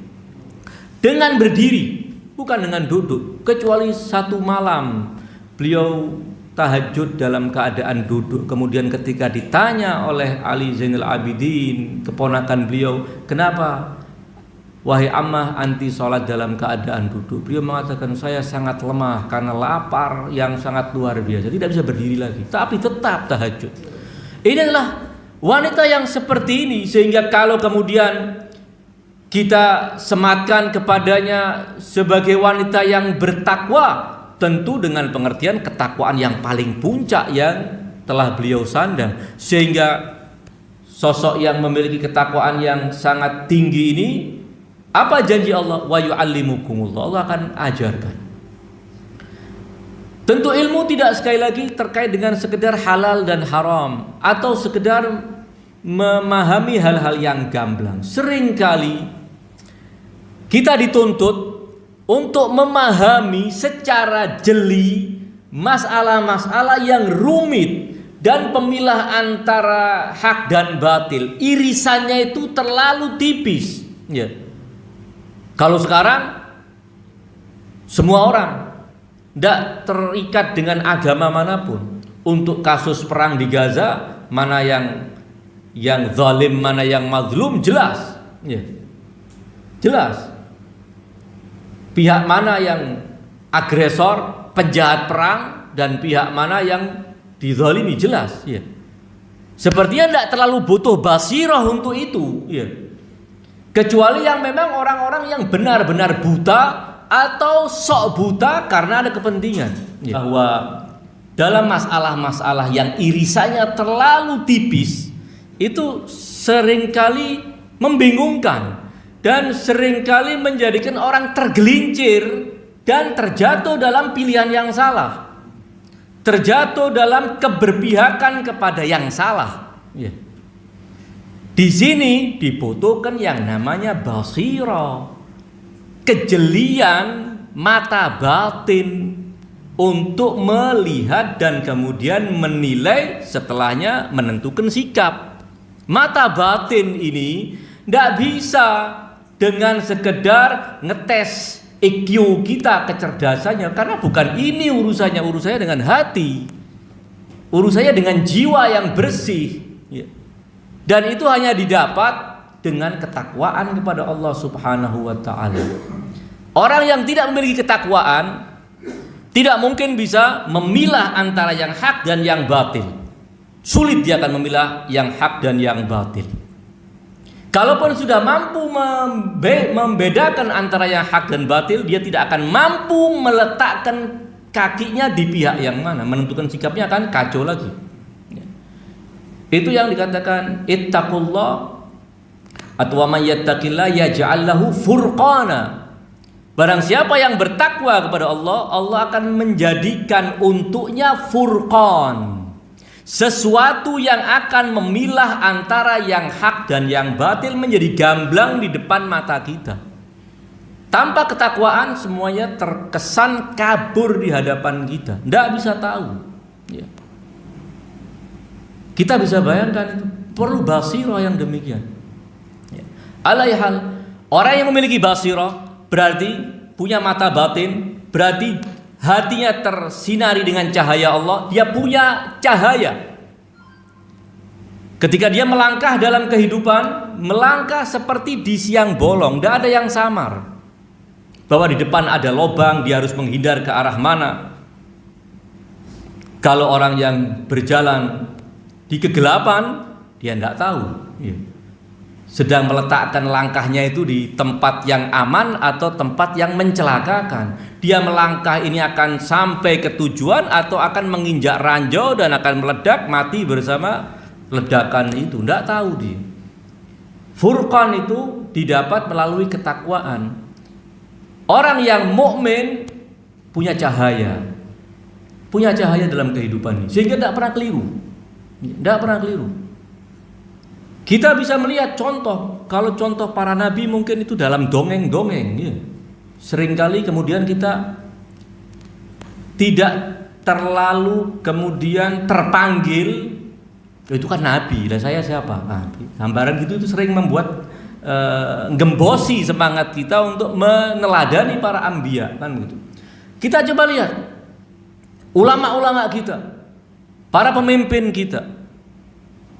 Dengan berdiri, bukan dengan duduk. Kecuali satu malam beliau tahajud dalam keadaan duduk. Kemudian ketika ditanya oleh Ali Zainal Abidin, keponakan beliau, kenapa wahai Ammah anti sholat dalam keadaan duduk? Beliau mengatakan, saya sangat lemah karena lapar yang sangat luar biasa, tidak bisa berdiri lagi, tapi tetap tahajud. Ini adalah wanita yang seperti ini, sehingga kalau kemudian kita sematkan kepadanya sebagai wanita yang bertakwa, tentu dengan pengertian ketakwaan yang paling puncak yang telah beliau sandang, sehingga sosok yang memiliki ketakwaan yang sangat tinggi ini, apa janji Allah? Wa yu'allimukumullah, Allah akan ajarkan. Tentu ilmu tidak sekali lagi terkait dengan sekedar halal dan haram atau sekedar memahami hal-hal yang gamblang. Seringkali kita dituntut untuk memahami secara jeli masalah-masalah yang rumit dan pemilah antara hak dan batil. Irisannya itu terlalu tipis. Ya. Kalau sekarang semua orang tidak terikat dengan agama manapun. Untuk kasus perang di Gaza, mana yang zalim, mana yang mazlum, jelas, ya. Jelas. Pihak mana yang agresor, penjahat perang, dan pihak mana yang dizalimi, jelas, ya. Sepertinya tidak terlalu butuh basirah untuk itu, ya. Kecuali yang memang orang-orang yang benar-benar buta atau sok buta karena ada kepentingan, ya. Bahwa dalam masalah-masalah yang irisannya terlalu tipis itu seringkali membingungkan dan seringkali menjadikan orang tergelincir dan terjatuh dalam pilihan yang salah, terjatuh dalam keberpihakan kepada yang salah, ya. Di sini dibutuhkan yang namanya basirah, kejelian mata batin untuk melihat dan kemudian menilai, setelahnya menentukan sikap. Mata batin ini tidak bisa dengan sekedar ngetes IQ kita, kecerdasannya, karena bukan ini urusannya. Urusannya dengan hati, urusannya dengan jiwa yang bersih, ya. Dan itu hanya didapat dengan ketakwaan kepada Allah Subhanahu wa ta'ala. Orang yang tidak memiliki ketakwaan tidak mungkin bisa memilah antara yang hak dan yang batil. Sulit dia akan memilah yang hak dan yang batil. Kalaupun sudah mampu membedakan antara yang hak dan batil, dia tidak akan mampu meletakkan kakinya di pihak yang mana, menentukan sikapnya akan kacau lagi. Itu yang dikatakan ittaqullah atau man yattaqillah yaj'al lahu furqana. Barang siapa yang bertakwa kepada Allah, Allah akan menjadikan untuknya furqan, sesuatu yang akan memilah antara yang hak dan yang batil menjadi gamblang di depan mata kita. Tanpa ketakwaan semuanya terkesan kabur di hadapan kita, tidak bisa tahu. Ya. Kita bisa bayangkan itu perlu basirah yang demikian. Ya. Alaihal, orang yang memiliki basirah berarti punya mata batin, berarti hatinya tersinari dengan cahaya Allah. Dia punya cahaya. Ketika dia melangkah dalam kehidupan, melangkah seperti di siang bolong, tidak ada yang samar. Bahwa di depan ada lubang, dia harus menghindar ke arah mana. Kalau orang yang berjalan di kegelapan, dia tidak tahu. Sedang meletakkan langkahnya itu di tempat yang aman atau tempat yang mencelakakan. Dia melangkah ini akan sampai ke tujuan atau akan menginjak ranjau dan akan meledak mati bersama ledakan itu. Tidak tahu dia. Furqan itu didapat melalui ketakwaan. Orang yang mukmin punya cahaya dalam kehidupan ini, sehingga tidak pernah keliru. Kita bisa melihat contoh, kalau contoh para nabi mungkin itu dalam dongeng-dongeng, ya. Seringkali kemudian kita tidak terlalu kemudian terpanggil, itu kan nabi, dan saya siapa? Gambaran gitu itu sering membuat gembosi semangat kita untuk meneladani para anbiya, kan begitu. Kita coba lihat ulama-ulama kita, para pemimpin kita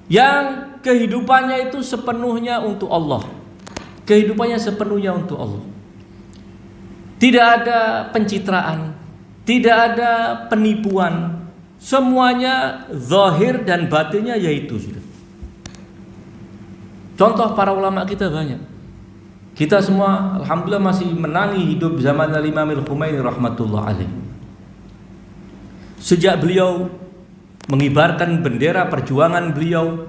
yang kehidupannya itu sepenuhnya untuk Allah. Kehidupannya sepenuhnya untuk Allah. Tidak ada pencitraan, tidak ada penipuan. Semuanya zahir dan batinnya yaitu sudah. Contoh para ulama kita banyak. Kita semua alhamdulillah masih menangi hidup zaman Imam Al-Khumaini rahmatullah alaih. Sejak beliau mengibarkan bendera perjuangan beliau,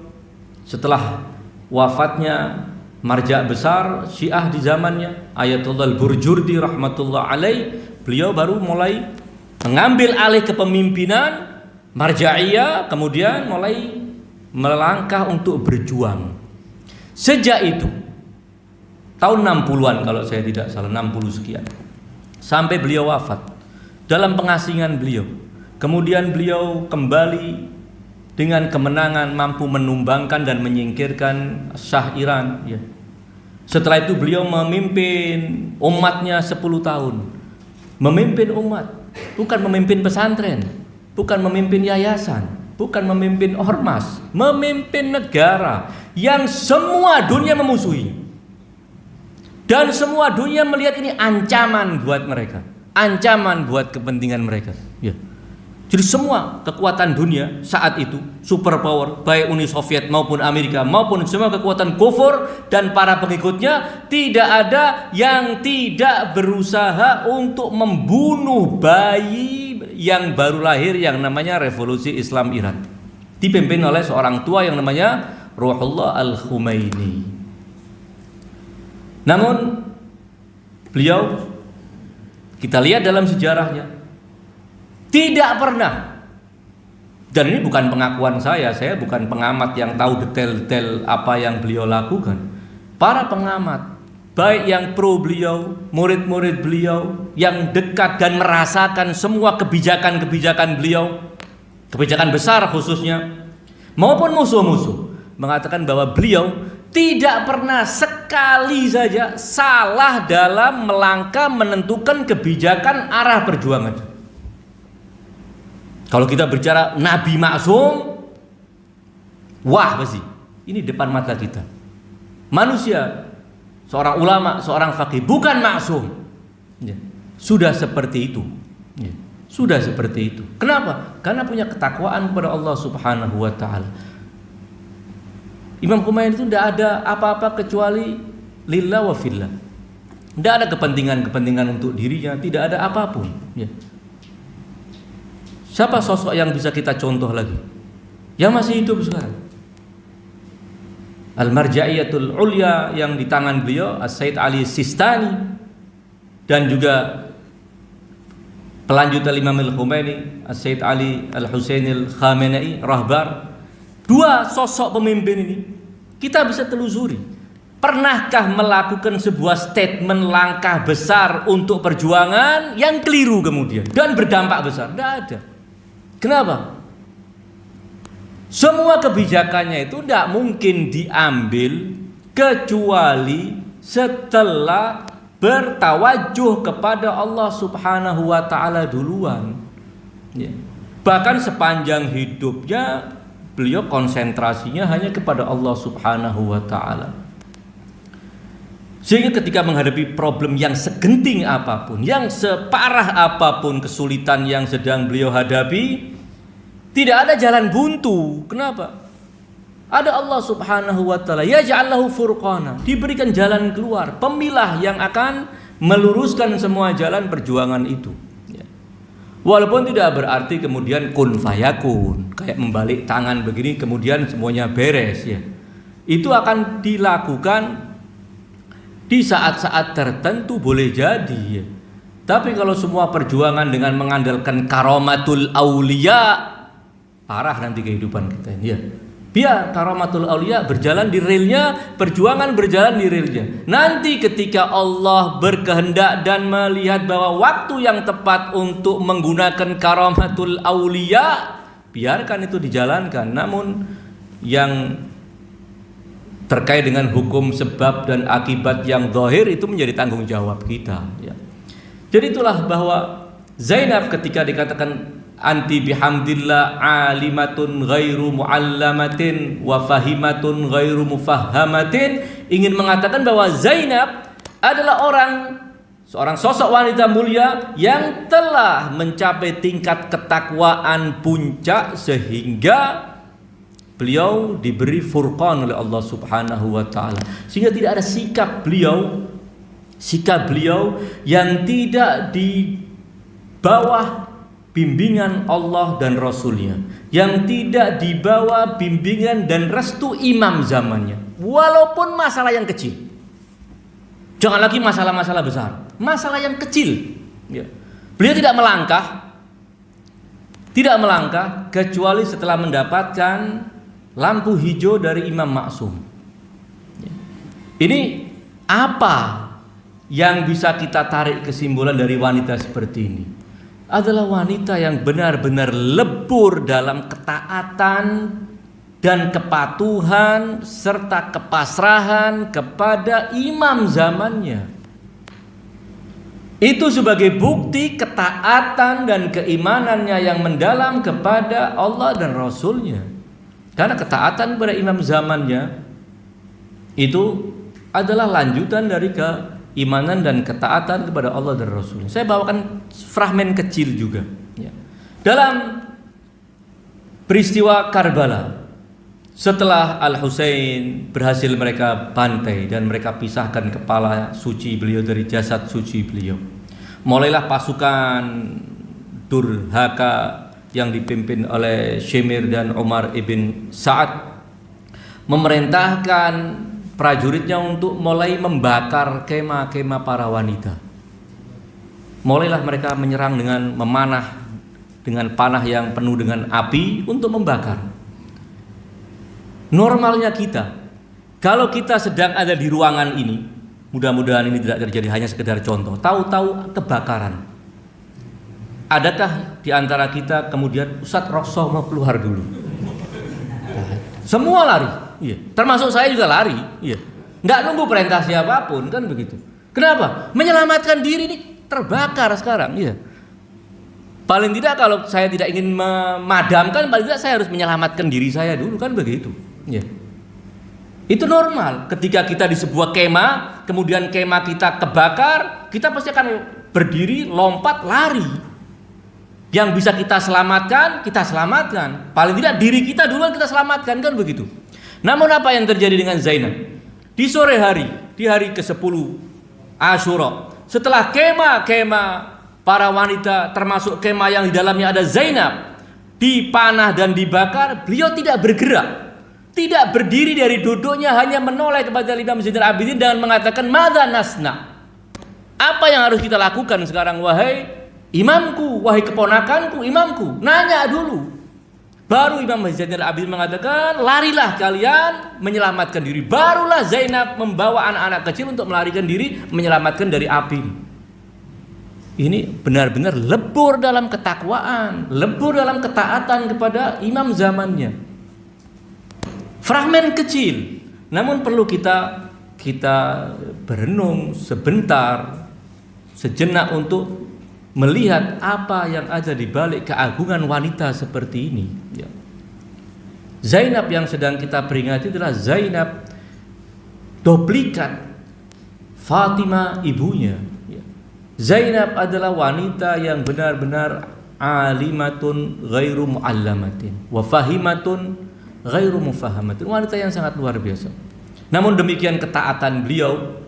setelah wafatnya marja besar Syiah di zamannya Ayatullah Al-Burjurdi rahmatullah alaih, beliau baru mulai mengambil alih kepemimpinan marja'iyah, kemudian mulai melangkah untuk berjuang. Sejak itu tahun 60-an kalau saya tidak salah, 60 sekian, sampai beliau wafat, dalam pengasingan beliau, kemudian beliau kembali dengan kemenangan, mampu menumbangkan dan menyingkirkan Shah Iran, ya. Setelah itu beliau memimpin umatnya 10 tahun. Memimpin umat, bukan memimpin pesantren, bukan memimpin yayasan, bukan memimpin ormas, memimpin negara yang semua dunia memusuhi. Dan semua dunia melihat ini ancaman buat mereka, ancaman buat kepentingan mereka, ya. Jadi semua kekuatan dunia saat itu, superpower, baik Uni Soviet maupun Amerika maupun semua kekuatan kufur dan para pengikutnya, tidak ada yang tidak berusaha untuk membunuh bayi yang baru lahir yang namanya Revolusi Islam Iran, dipimpin oleh seorang tua yang namanya Ruhullah Al-Khumaini. Namun beliau, kita lihat dalam sejarahnya, tidak pernah, dan ini bukan pengakuan saya bukan pengamat yang tahu detail-detail apa yang beliau lakukan. Para pengamat, baik yang pro beliau, murid-murid beliau yang dekat dan merasakan semua kebijakan-kebijakan beliau, kebijakan besar khususnya, maupun musuh-musuh, mengatakan bahwa beliau tidak pernah sekali saja salah dalam melangkah menentukan kebijakan arah perjuangan. Kalau kita bicara Nabi maksum, wah pasti ini depan mata kita. Manusia, seorang ulama, seorang faqih bukan maksum, ya. Sudah seperti itu, ya. Sudah seperti itu. Kenapa? Karena punya ketakwaan kepada Allah Subhanahu wa Ta'ala. Imam Khumaini itu tidak ada apa-apa kecuali lillah wa fillah. Tidak ada kepentingan-kepentingan untuk dirinya, tidak ada apapun, ya. Siapa sosok yang bisa kita contoh lagi yang masih hidup sekarang? Al-Marja'iyatul Ulya yang di tangan beliau As-Sayyid Ali Sistani, dan juga pelanjutan Imam Al-Khumaini As-Sayyid Ali Al-Husaini Al-Khamenei Rahbar. Dua sosok pemimpin ini kita bisa telusuri pernahkah melakukan sebuah statement langkah besar untuk perjuangan yang keliru kemudian dan berdampak besar? Tidak ada. Kenapa? Semua kebijakannya itu tidak mungkin diambil kecuali setelah bertawajuh kepada Allah Subhanahu wa ta'ala duluan. Ya. Bahkan sepanjang hidupnya beliau konsentrasinya hanya kepada Allah Subhanahu wa ta'ala. Sehingga ketika menghadapi problem yang segenting apapun, yang separah apapun kesulitan yang sedang beliau hadapi, tidak ada jalan buntu. Kenapa? Ada Allah Subhanahu wa ta'ala, yaj'allahu furqana, diberikan jalan keluar, pemilah yang akan meluruskan semua jalan perjuangan itu. Ya. Walaupun tidak berarti kemudian kun fayakun, kayak membalik tangan begini kemudian semuanya beres ya. Itu akan dilakukan di saat-saat tertentu, boleh jadi ya. Tapi kalau semua perjuangan dengan mengandalkan karamatul aulia, parah nanti kehidupan kita ini ya. Biar karamatul aulia berjalan di relnya, perjuangan berjalan di relnya. Nanti ketika Allah berkehendak dan melihat bahwa waktu yang tepat untuk menggunakan karamatul aulia, biarkan itu dijalankan. Namun yang terkait dengan hukum sebab dan akibat yang zahir itu menjadi tanggung jawab kita ya. Jadi itulah bahwa Zainab ketika dikatakan anti bihamdillah alimatun ghairu muallamatin wa fahimatun ghairu mufahhamatin, ingin mengatakan bahwa Zainab adalah seorang sosok wanita mulia yang telah mencapai tingkat ketakwaan puncak sehingga beliau diberi furqan oleh Allah Subhanahu wa ta'ala, sehingga tidak ada sikap beliau yang tidak di bawah bimbingan Allah dan Rasulnya, yang tidak di bawah bimbingan dan restu imam zamannya, walaupun masalah yang kecil. Jangan lagi masalah-masalah besar, masalah yang kecil ya. Beliau tidak melangkah kecuali setelah mendapatkan lampu hijau dari Imam Maksum. Ini apa yang bisa kita tarik kesimpulan dari wanita seperti ini? Adalah wanita yang benar-benar lebur dalam ketaatan dan kepatuhan serta kepasrahan kepada imam zamannya. Itu sebagai bukti ketaatan dan keimanannya yang mendalam kepada Allah dan Rasulnya. Karena ketaatan kepada imam zamannya itu adalah lanjutan dari keimanan dan ketaatan kepada Allah dan Rasulnya. Saya bawakan fragmen kecil juga ya. Dalam peristiwa Karbala, setelah Al-Husain berhasil mereka bantai dan mereka pisahkan kepala suci beliau dari jasad suci beliau, mulailah pasukan durhaka yang dipimpin oleh Syemir dan Umar ibn Sa'ad memerintahkan prajuritnya untuk mulai membakar kemah-kemah para wanita. Mulailah mereka menyerang dengan memanah dengan panah yang penuh dengan api untuk membakar. Normalnya kita, kalau kita sedang ada di ruangan ini, mudah-mudahan ini tidak terjadi, hanya sekedar contoh, tahu-tahu kebakaran. Adakah di antara kita kemudian Ustadz Rosso mau keluar dulu? Semua lari, iya. Termasuk saya juga lari, iya. Nggak nunggu perintah siapapun, kan begitu. Kenapa? Menyelamatkan diri ini terbakar sekarang, iya. Paling tidak kalau saya tidak ingin memadamkan, paling tidak saya harus menyelamatkan diri saya dulu, kan begitu, iya. Itu normal. Ketika kita di sebuah kemah, kemudian kemah kita kebakar, kita pasti akan berdiri, lompat, lari. Yang bisa kita selamatkan, kita selamatkan. Paling tidak diri kita duluan kita selamatkan, kan begitu. Namun apa yang terjadi dengan Zainab? Di sore hari, di hari ke-10 Asyura, setelah kemah-kemah para wanita, termasuk kemah yang di dalamnya ada Zainab, dipanah dan dibakar, beliau tidak bergerak, tidak berdiri dari duduknya, hanya menoleh kepada Imam Zainal Abidin dan mengatakan, "Madza nasna?" Apa yang harus kita lakukan sekarang, wahai imamku, wahai keponakanku, imamku? Nanya dulu. Baru Imam Zainal Abidin mengatakan, larilah kalian menyelamatkan diri. Barulah Zainab membawa anak-anak kecil untuk melarikan diri, menyelamatkan dari api. Ini benar-benar lebur dalam ketakwaan, lebur dalam ketaatan kepada imam zamannya. Fragmen kecil, namun perlu kita berenung sebentar, sejenak untuk melihat apa yang ada di balik keagungan wanita seperti ini. Ya. Zainab yang sedang kita peringati adalah Zainab duplikat Fatimah ibunya. Ya. Zainab adalah wanita yang benar-benar alimatun ghairu muallamatin wa fahimatun ghairu mufahamatin. Wanita yang sangat luar biasa. Namun demikian ketaatan beliau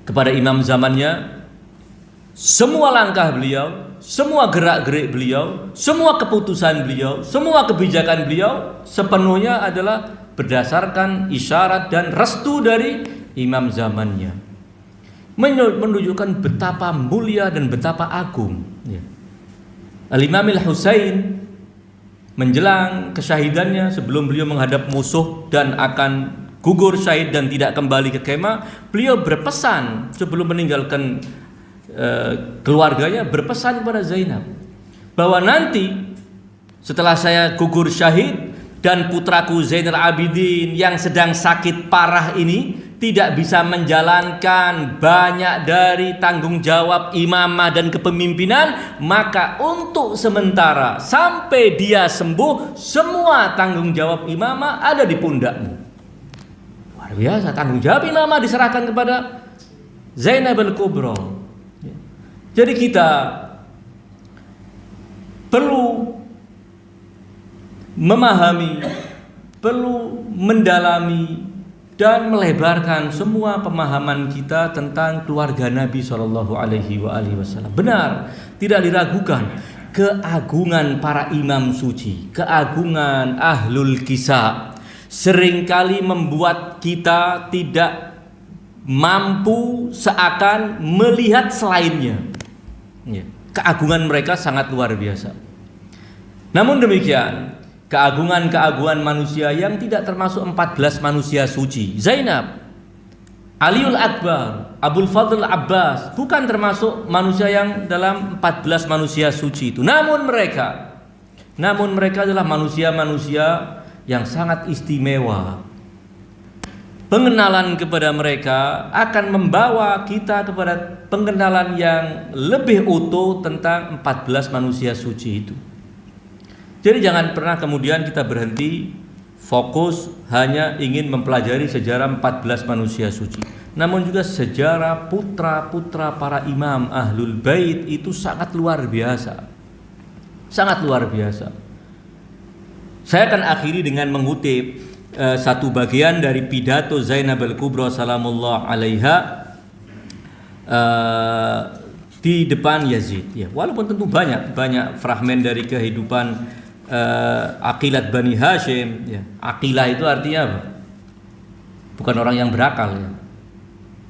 kepada imam zamannya, semua langkah beliau, semua gerak-gerik beliau, semua keputusan beliau, semua kebijakan beliau sepenuhnya adalah berdasarkan isyarat dan restu dari imam zamannya. Menunjukkan betapa mulia dan betapa agung. Al-Imam Al-Husain menjelang kesyahidannya, sebelum beliau menghadap musuh dan akan gugur syahid dan tidak kembali ke kemah, beliau berpesan sebelum meninggalkan keluarganya, berpesan kepada Zainab bahwa nanti setelah saya gugur syahid dan putraku Zainal Abidin yang sedang sakit parah ini tidak bisa menjalankan banyak dari tanggung jawab imamah dan kepemimpinan, maka untuk sementara sampai dia sembuh, semua tanggung jawab imamah ada di pundakmu. Luar biasa, tanggung jawab imamah diserahkan kepada Zainab al-Kubra. Jadi kita perlu memahami, perlu mendalami dan melebarkan semua pemahaman kita tentang keluarga Nabi Shallallahu Alaihi Wasallam. Benar, tidak diragukan keagungan para imam suci, keagungan ahlul kisah seringkali membuat kita tidak mampu seakan melihat selainnya. Keagungan mereka sangat luar biasa. Namun demikian, keagungan-keagungan manusia yang tidak termasuk 14 manusia suci, Zainab, Aliul Akbar, Abul Fadl Abbas, bukan termasuk manusia yang dalam 14 manusia suci itu. Namun mereka adalah manusia-manusia yang sangat istimewa. Pengenalan kepada mereka akan membawa kita kepada pengenalan yang lebih utuh tentang 14 manusia suci itu. Jadi jangan pernah kemudian kita berhenti fokus hanya ingin mempelajari sejarah 14 manusia suci. Namun juga sejarah putra-putra para imam Ahlul Bait itu sangat luar biasa. Sangat luar biasa. Saya akan akhiri dengan mengutip satu bagian dari pidato Zainab al-Kubra salamullah alaiha di depan Yazid. Ya, walaupun tentu banyak fragmen dari kehidupan Aqilat Bani Hashim. Ya. Aqilah itu artinya apa? Bukan orang yang berakal. Ya.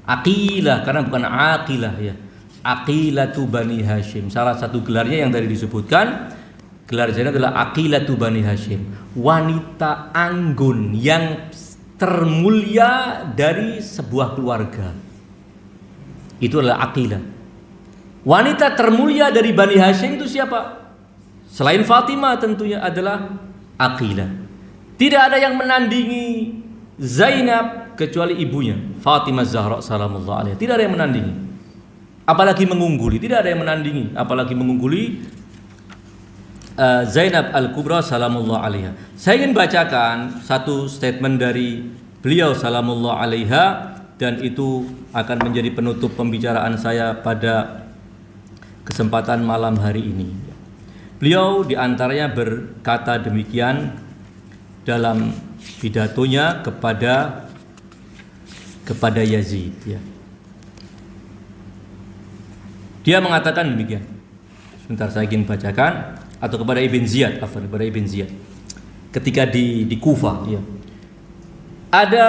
Aqilah karena bukan aqilah. Ya. Aqilatu Bani Hashim. Salah satu gelarnya yang tadi disebutkan. Gelar Zainab adalah Aqilatu Bani Hashim, wanita anggun yang termulia dari sebuah keluarga. Itu adalah Aqilah. Wanita termulia dari Bani Hashim itu siapa? Selain Fatimah tentunya adalah Aqilah. Tidak ada yang menandingi Zainab kecuali ibunya, Fatimah Zahra salamullah alaiha. Tidak ada yang menandingi. Apalagi mengungguli, tidak ada yang menandingi, apalagi mengungguli Zainab al-Kubra salamullah alaiha. Saya ingin bacakan satu statement dari beliau salamullah alaiha, dan itu akan menjadi penutup pembicaraan saya pada kesempatan malam hari ini. Beliau diantaranya berkata demikian dalam pidatonya kepada Yazid. Ya. Dia mengatakan demikian. Sebentar, saya ingin bacakan. Atau kepada Ibn Ziyad, ketika di Kufah, ya. Ada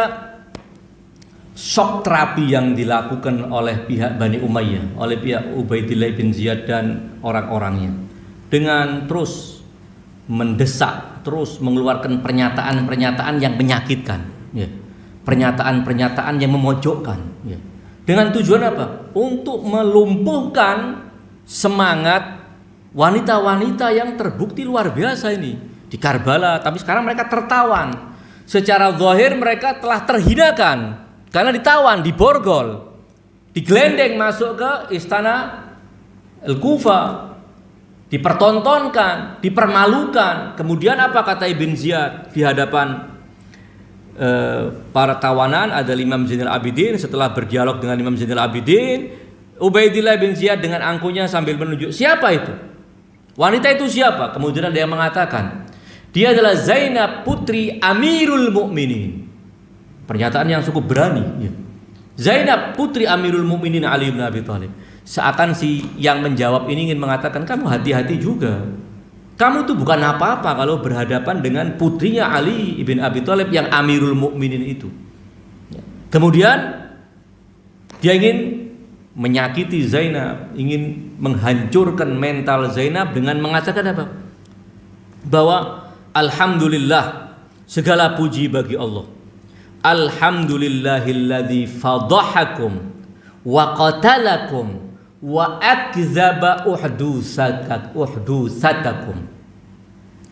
shock terapi yang dilakukan oleh pihak Bani Umayyah, oleh pihak Ubaidillah bin Ziyad dan orang-orangnya, dengan terus mendesak terus mengeluarkan pernyataan-pernyataan yang menyakitkan, ya. Pernyataan-pernyataan yang memojokkan, ya. Dengan tujuan apa? Untuk melumpuhkan semangat wanita-wanita yang terbukti luar biasa ini di Karbala. Tapi sekarang mereka tertawan. Secara zahir mereka telah terhinakan karena ditawan, diborgol, digelendeng masuk ke istana Al-Kufa, dipertontonkan, dipermalukan. Kemudian apa kata Ibn Ziyad di hadapan para tawanan? Ada Imam Zainal Abidin. Setelah berdialog dengan Imam Zainal Abidin, Ubaidillah bin Ziyad dengan angkuhnya sambil menunjuk, siapa itu? Wanita itu siapa? Kemudian ada yang mengatakan, dia adalah Zainab putri Amirul Mukminin. Pernyataan yang cukup berani, ya. Zainab putri Amirul Mukminin Ali bin Abi Thalib. Seakan si yang menjawab ini ingin mengatakan, kamu hati-hati juga. Kamu tuh bukan apa-apa kalau berhadapan dengan putrinya Ali bin Abi Thalib yang Amirul Mukminin itu. Kemudian dia ingin menyakiti Zainab, ingin menghancurkan mental Zainab dengan mengatakan apa? Bahwa alhamdulillah, segala puji bagi Allah. Alhamdulillahilladzi fadhahakum wa qatalakum wa akdzaba uhdusatakum.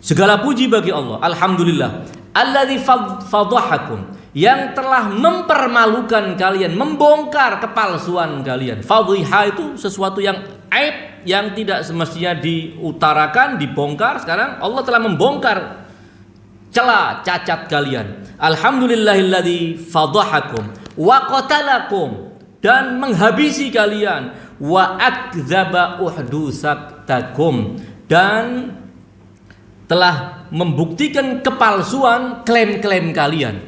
Segala puji bagi Allah. Alhamdulillah alladzi fadhahakum, yang telah mempermalukan kalian, membongkar kepalsuan kalian. Fadhiha itu sesuatu yang aib yang tidak semestinya diutarakan, dibongkar. Sekarang Allah telah membongkar celah cacat kalian. Alhamdulillahilladzi fadhahakum wa qatalakum, dan menghabisi kalian, wa akdzaba uhdusatakum, dan telah membuktikan kepalsuan klaim-klaim kalian.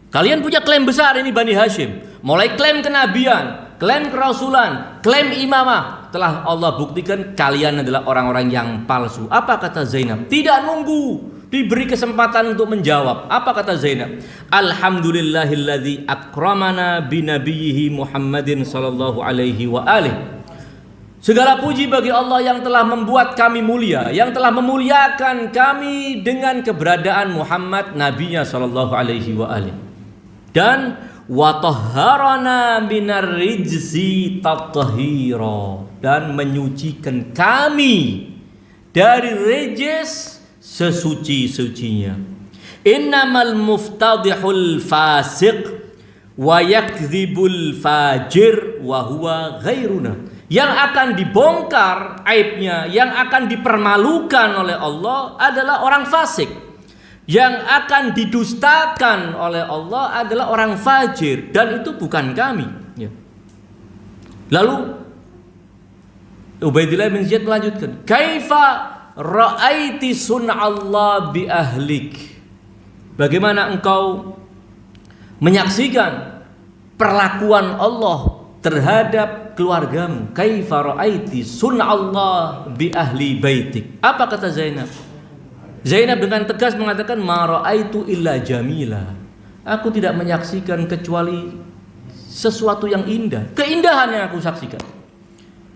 Kalian punya klaim besar ini Bani Hashim, mulai klaim kenabian, klaim kerasulan, klaim imamah, telah Allah buktikan kalian adalah orang-orang yang palsu. Apa kata Zainab? Tidak nunggu diberi kesempatan untuk menjawab. Apa kata Zainab? Alhamdulillahilladzi akramana binabiyhi Muhammadin sallallahu alaihi wa alihi. Segala puji bagi Allah yang telah membuat kami mulia, yang telah memuliakan kami dengan keberadaan Muhammad nabinya sallallahu alaihi wa alihi. Dan wa tahharana minar rijzi tathhira, dan menyucikan kami dari rejis sesuci-sucinya. Innamal muftadihul fasiq wa yakdzibul fajir wa huwa ghairuna. Yang akan dibongkar aibnya, yang akan dipermalukan oleh Allah adalah orang fasik. Yang akan didustakan oleh Allah adalah orang fajir, dan itu bukan kami, ya. Lalu Ubaidillah bin Ziyad melanjutkan, kaifa ra'aiti sun'allah bi ahlik. Bagaimana engkau menyaksikan perlakuan Allah terhadap keluargamu? Kaifa ra'aiti sun'allah bi ahli baitik. Apa kata Zainab? Zainab dengan tegas mengatakan, ma ra'aitu illa jamila. Aku tidak menyaksikan kecuali sesuatu yang indah. Keindahan yang aku saksikan.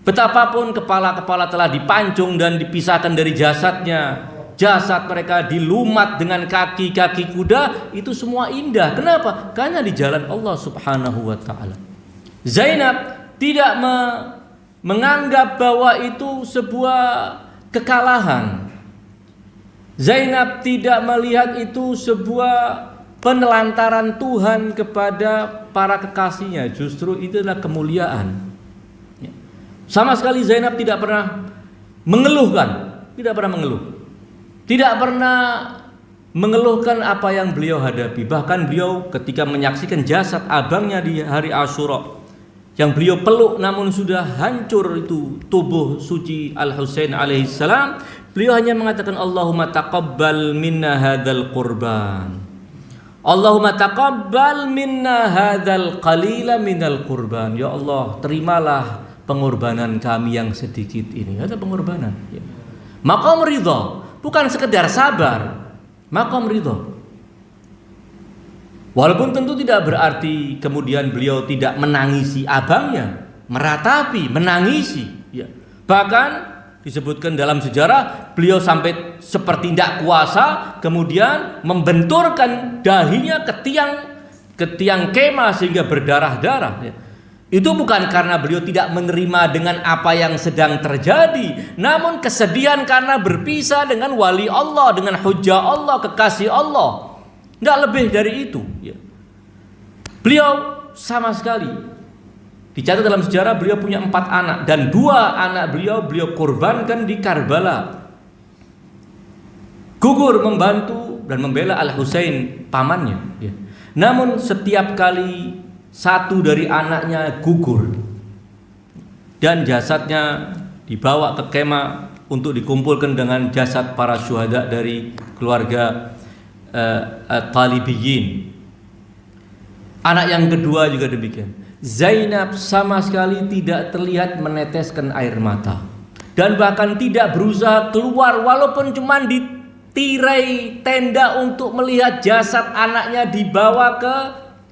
Betapapun kepala-kepala telah dipancung dan dipisahkan dari jasadnya, jasad mereka dilumat dengan kaki-kaki kuda, itu semua indah. Kenapa? Karena di jalan Allah Subhanahu wa taala. Zainab tidak menganggap bahwa itu sebuah kekalahan. Zainab tidak melihat itu sebuah penelantaran Tuhan kepada para kekasihnya. Justru itu adalah kemuliaan. Sama sekali Zainab tidak pernah mengeluhkan, tidak pernah mengeluh, tidak pernah mengeluhkan apa yang beliau hadapi. Bahkan beliau ketika menyaksikan jasad abangnya di hari Asyura yang beliau peluk namun sudah hancur itu tubuh suci Al-Husain alaihissalam, beliau hanya mengatakan, Allahumma taqabbal minna hadzal qurban, Allahumma taqabbal minna hadzal qalila minal qurban. Ya Allah, terimalah pengorbanan kami yang sedikit ini. Ada pengorbanan, ya. Maqam ridha, bukan sekedar sabar, maqam ridha. Walaupun tentu tidak berarti kemudian beliau tidak menangisi abangnya, meratapi, menangisi, ya. Bahkan Disebutkan dalam sejarah beliau sampai seperti tidak kuasa, kemudian membenturkan dahinya ke tiang kemah sehingga berdarah-darah. Itu bukan karena beliau tidak menerima dengan apa yang sedang terjadi, namun kesedihan karena berpisah dengan wali Allah, dengan hujjah Allah, kekasih Allah. Tidak lebih dari itu. Beliau sama sekali, dicatat dalam sejarah, beliau punya 4 anak, dan 2 anak beliau korbankan di Karbala. Gugur membantu dan membela Al-Husain, pamannya. Namun setiap kali satu dari anaknya gugur dan jasadnya dibawa ke kemah untuk dikumpulkan dengan jasad para syuhada dari keluarga Talibiyin. Anak yang kedua juga demikian. Zainab sama sekali tidak terlihat meneteskan air mata, dan bahkan tidak berusaha keluar walaupun cuma di tirai tenda untuk melihat jasad anaknya dibawa ke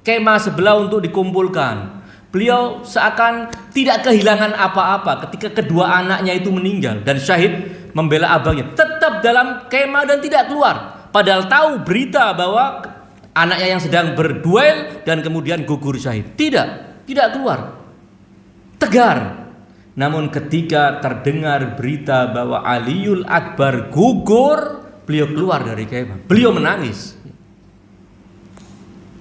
kemah sebelah untuk dikumpulkan. Beliau seakan tidak kehilangan apa-apa ketika kedua anaknya itu meninggal dan syahid membela abangnya, tetap dalam kemah dan tidak keluar, padahal tahu berita bahwa anaknya yang sedang berduel dan kemudian gugur syahid. Tidak keluar, tegar. Namun ketika terdengar berita bahwa Aliul Akbar gugur, beliau keluar dari kemah. Beliau menangis.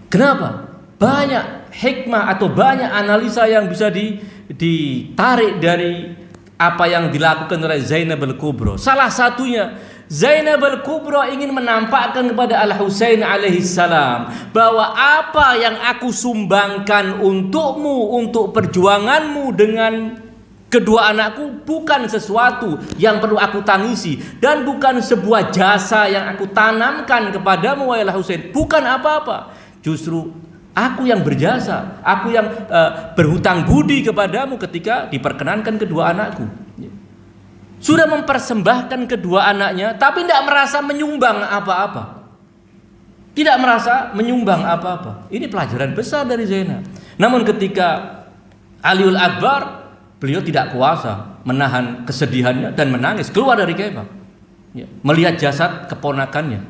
Kenapa? Banyak hikmah atau banyak analisa yang bisa ditarik dari apa yang dilakukan oleh Zainab al-Kubra. Salah satunya, Zainab al-Kubra ingin menampakkan kepada Al-Husain alaihi salam bahwa apa yang aku sumbangkan untukmu, untuk perjuanganmu dengan kedua anakku, bukan sesuatu yang perlu aku tangisi, dan bukan sebuah jasa yang aku tanamkan kepadamu wahai Al-Husain. Bukan apa-apa, justru aku yang berjasa, aku yang berhutang budi kepadamu ketika diperkenankan kedua anakku. Sudah mempersembahkan kedua anaknya, tapi tidak merasa menyumbang apa-apa. Tidak merasa menyumbang apa-apa. Ini pelajaran besar dari Zainab. Namun ketika Aliul Akbar, beliau tidak kuasa menahan kesedihannya dan menangis, keluar dari kemah, melihat jasad keponakannya.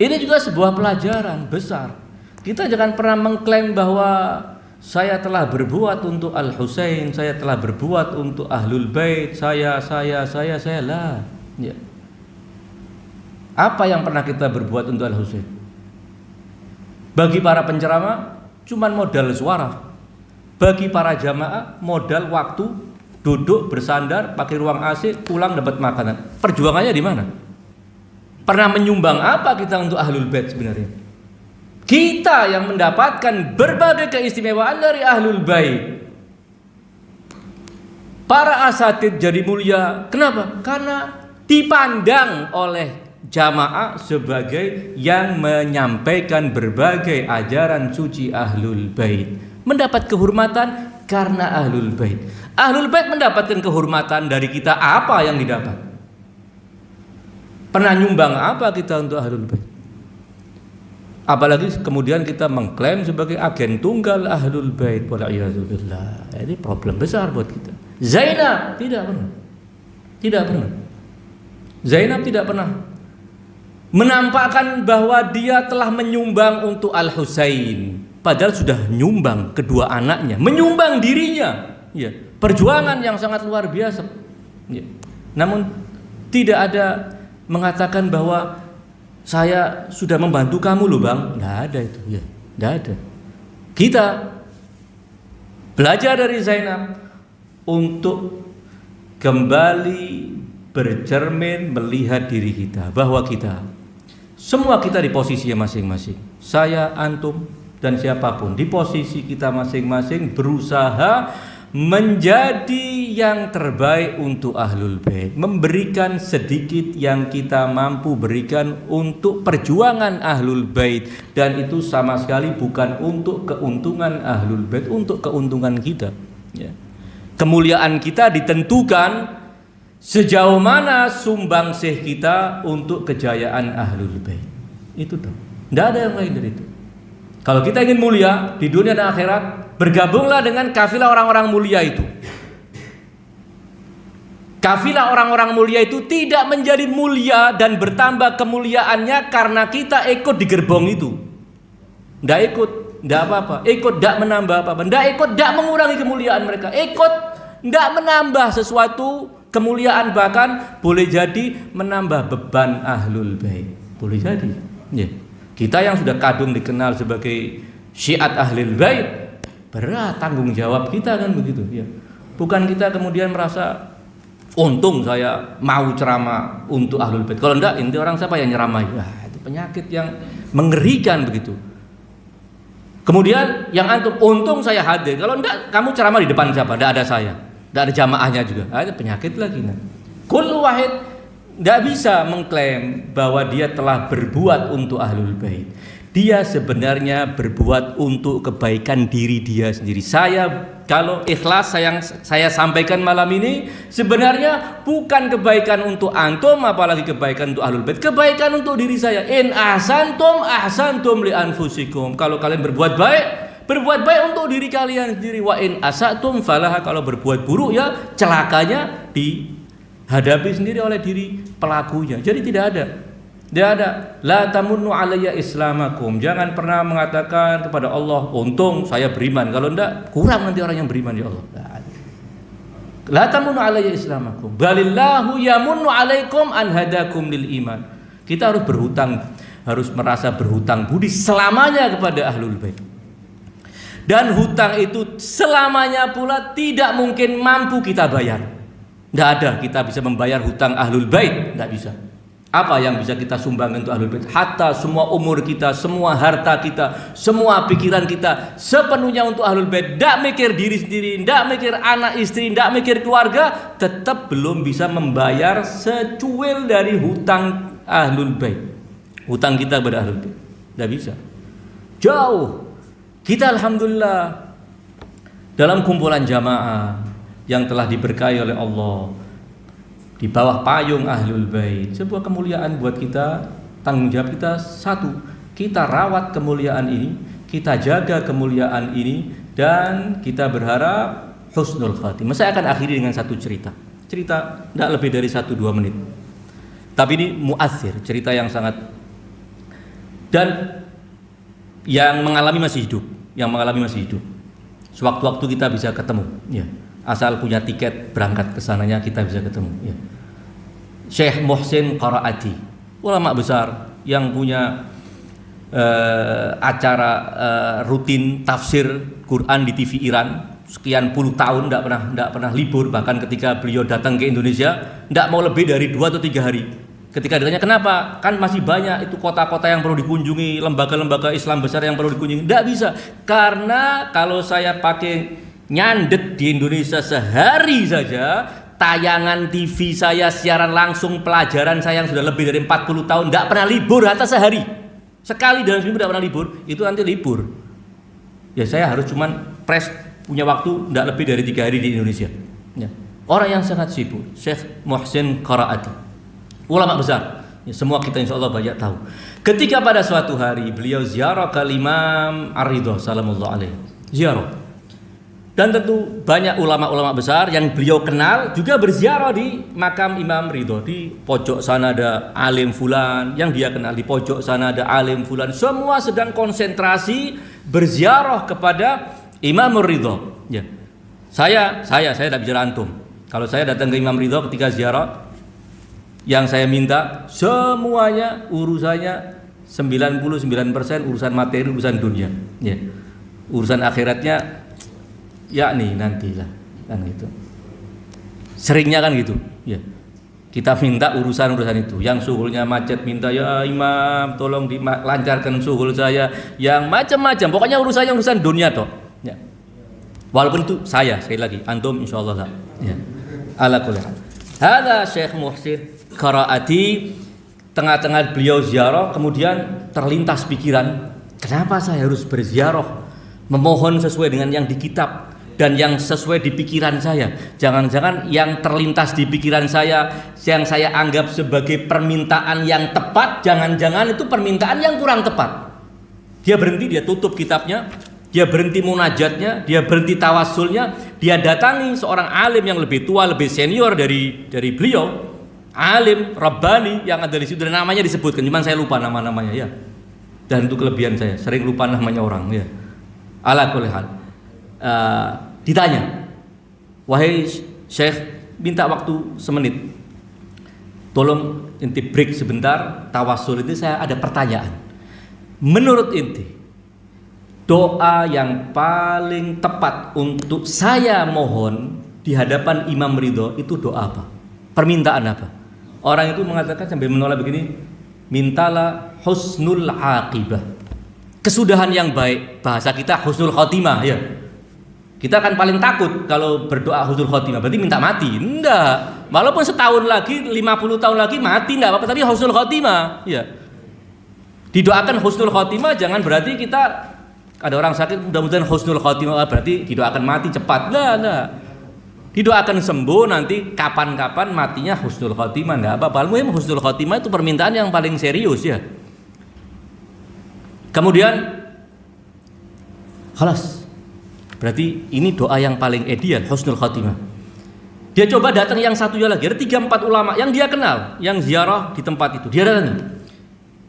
Ini juga sebuah pelajaran besar. Kita jangan pernah mengklaim bahwa saya telah berbuat untuk Al-Husain, saya telah berbuat untuk Ahlul Bait, saya lah. Apa yang pernah kita berbuat untuk Al-Husain? Bagi para penceramah, cuman modal suara. Bagi para jamaah, modal waktu, duduk bersandar, pakai ruang AC, pulang dapat makanan. Perjuangannya di mana? Pernah menyumbang apa kita untuk Ahlul Bait sebenarnya? Kita yang mendapatkan berbagai keistimewaan dari Ahlul Bait. Para asatid jadi mulia. Kenapa? Karena dipandang oleh jamaah sebagai yang menyampaikan berbagai ajaran suci Ahlul Bait. Mendapat kehormatan karena Ahlul Bait. Ahlul Bait mendapatkan kehormatan dari kita. Apa yang didapat? Pernah nyumbang apa kita untuk Ahlul Bait? Apalagi kemudian kita mengklaim sebagai agen tunggal Ahlul Bait. Wala'iyadzubillah. Ini problem besar buat kita. Zainab tidak pernah. Zainab tidak pernah menampakkan bahwa dia telah menyumbang untuk Al-Husain, padahal sudah nyumbang kedua anaknya, menyumbang dirinya. Perjuangan yang sangat luar biasa. Namun tidak ada mengatakan bahwa saya sudah membantu kamu loh bang. Tidak ada itu. Tidak ada. Kita belajar dari Zainab untuk kembali bercermin melihat diri kita, bahwa kita semua kita di posisi masing-masing. Saya, antum, dan siapapun di posisi kita masing-masing berusaha menjadi yang terbaik untuk Ahlul Bait, memberikan sedikit yang kita mampu berikan untuk perjuangan Ahlul Bait, dan itu sama sekali bukan untuk keuntungan Ahlul Bait, untuk keuntungan kita. Kemuliaan kita ditentukan sejauh mana sumbangsih kita untuk kejayaan Ahlul Bait. Itu tuh. Tidak ada yang lain dari itu. Kalau kita ingin mulia di dunia dan akhirat, bergabunglah dengan kafilah orang-orang mulia itu. Kafilah orang-orang mulia itu tidak menjadi mulia dan bertambah kemuliaannya karena kita ikut di gerbong itu. Tidak ikut, tidak apa-apa. Ikut tidak menambah apa-apa. Tidak ikut tidak mengurangi kemuliaan mereka. Ikut tidak menambah sesuatu kemuliaan, bahkan boleh jadi menambah beban ahlul bait. Boleh jadi. Ya. Kita yang sudah kadung dikenal sebagai syiat ahlul bait, berat tanggung jawab kita kan begitu. Ya. Bukan kita kemudian merasa untung saya mau ceramah untuk ahlul bait. Kalau enggak, ini orang siapa yang nyeramai? Itu penyakit yang mengerikan begitu. Kemudian yang antum, untung saya hadir. Kalau enggak, kamu ceramah di depan siapa? Enggak ada saya. Enggak ada jamaahnya juga. Itu penyakit lagi. Kullu wahid enggak bisa mengklaim bahwa dia telah berbuat untuk ahlul bait. Dia sebenarnya berbuat untuk kebaikan diri dia sendiri. Kalau ikhlas saya sampaikan malam ini, sebenarnya bukan kebaikan untuk antum, apalagi kebaikan untuk ahlul bait. Kebaikan untuk diri saya. In ahsantum li anfusikum. Kalau kalian berbuat baik untuk diri kalian sendiri. Wa in asatum falaha. Kalau berbuat buruk, ya celakanya dihadapi sendiri oleh diri pelakunya. Jadi tidak ada. La tamunnu alayya islamakum. Jangan pernah mengatakan kepada Allah, untung saya beriman. Kalau enggak, kurang nanti orang yang beriman ya Allah. La tamunnu alayya islamakum. Balillahu yamunnu alaikum an hadakum lil iman. Kita harus berhutang, harus merasa berhutang budi selamanya kepada ahlul bait. Dan hutang itu selamanya pula tidak mungkin mampu kita bayar. Tidak ada kita bisa membayar hutang ahlul bait, tidak bisa. Apa yang bisa kita sumbangkan untuk ahlul bait? Hatta semua umur kita, semua harta kita, semua pikiran kita sepenuhnya untuk ahlul bait. Tidak mikir diri sendiri, tidak mikir anak istri, tidak mikir keluarga, tetap belum bisa membayar secuil dari hutang ahlul bait. Hutang kita kepada ahlul bait tidak bisa. Jauh. Kita alhamdulillah dalam kumpulan jamaah yang telah diberkahi oleh Allah, di bawah payung ahlul bait, sebuah kemuliaan buat kita. Tanggung jawab kita satu, kita rawat kemuliaan ini, kita jaga kemuliaan ini, dan kita berharap husnul khatimah. Saya akan akhiri dengan satu cerita tidak lebih dari 1-2 menit, tapi ini muathir, cerita yang sangat, dan yang mengalami masih hidup, sewaktu-waktu kita bisa ketemu, ya. Asal punya tiket berangkat ke sananya kita bisa ketemu, ya. Syekh Muhsin Qaraati, ulama besar yang punya acara rutin tafsir Quran di TV Iran sekian puluh tahun, tidak pernah libur. Bahkan ketika beliau datang ke Indonesia tidak mau lebih dari 2 atau 3 hari. Ketika ditanya kenapa, kan masih banyak itu kota-kota yang perlu dikunjungi, lembaga-lembaga Islam besar yang perlu dikunjungi. Tidak bisa, karena kalau saya pakai nyandet di Indonesia sehari saja, tayangan TV saya, siaran langsung pelajaran saya yang sudah lebih dari 40 tahun tidak pernah libur, hatta sehari. Sekali dalam seminggu tidak pernah libur, itu nanti libur. Ya saya harus cuman punya waktu tidak lebih dari 3 hari di Indonesia. Ya. Orang yang sangat sibuk, Syekh Muhsin Qaraati, ulama besar. Ya, semua kita insya Allah banyak tahu. Ketika pada suatu hari beliau ziarah ke Imam Ar-Ridho salamullah alaihi, ziarah. Dan tentu banyak ulama-ulama besar yang beliau kenal juga berziarah di makam Imam Ridho. Di pojok sana ada alim fulan yang dia kenal, di pojok sana ada alim fulan. Semua sedang konsentrasi berziarah kepada Imam Ridho. Ya. Saya tidak bicara antum. Kalau saya datang ke Imam Ridho ketika ziarah, yang saya minta semuanya urusannya 99% urusan materi, urusan dunia. Ya. Urusan akhiratnya yakni nantilah, kan gitu. Seringnya kan gitu, ya. Kita minta urusan itu. Yang suhulnya macet minta, ya Imam tolong dilancarkan suhul saya. Yang macam-macam, pokoknya urusan dunia toh. Ya. Walaupun itu saya sekali lagi, antum insyaallah lah. Ya. Ala kulli hal. Hadza Syekh Muhsin Qaraati, tengah-tengah beliau ziarah kemudian terlintas pikiran, kenapa saya harus berziarah, memohon sesuai dengan yang di kitab dan yang sesuai di pikiran saya. Jangan-jangan yang terlintas di pikiran saya, yang saya anggap sebagai permintaan yang tepat, jangan-jangan itu permintaan yang kurang tepat. Dia berhenti, dia tutup kitabnya, dia berhenti munajatnya, dia berhenti tawasulnya, dia datangi seorang alim yang lebih tua, lebih senior dari beliau, alim Rabbani yang ada di situ, dan namanya disebutkan, cuman saya lupa namanya ya. Dan itu kelebihan saya, sering lupa namanya orang ya. Ala kulli hal. Ditanya, wahai Syekh, minta waktu semenit, tolong inti break sebentar, tawasul itu saya ada pertanyaan. Menurut inti, doa yang paling tepat untuk saya mohon di hadapan Imam Ridho itu doa apa? Permintaan apa? Orang itu mengatakan sambil menolak begini, mintalah husnul aqibah, kesudahan yang baik. Bahasa kita husnul khotimah ya. Kita kan paling takut kalau berdoa husnul khotimah, berarti minta mati. Enggak, walaupun setahun lagi, 50 tahun lagi mati enggak apa-apa, tapi husnul khotimah ya. Didoakan husnul khotimah jangan berarti kita, ada orang sakit mudah-mudahan husnul khotimah berarti didoakan mati cepat. Enggak. Didoakan sembuh, nanti kapan-kapan matinya husnul khotimah, enggak apa-apa. Almuhim husnul khotimah itu permintaan yang paling serius ya. Kemudian khalas. Berarti ini doa yang paling ideal, husnul khotimah. Dia coba datang yang satunya lagi, ada 3-4 ulama yang dia kenal, yang ziarah di tempat itu. Dia datang.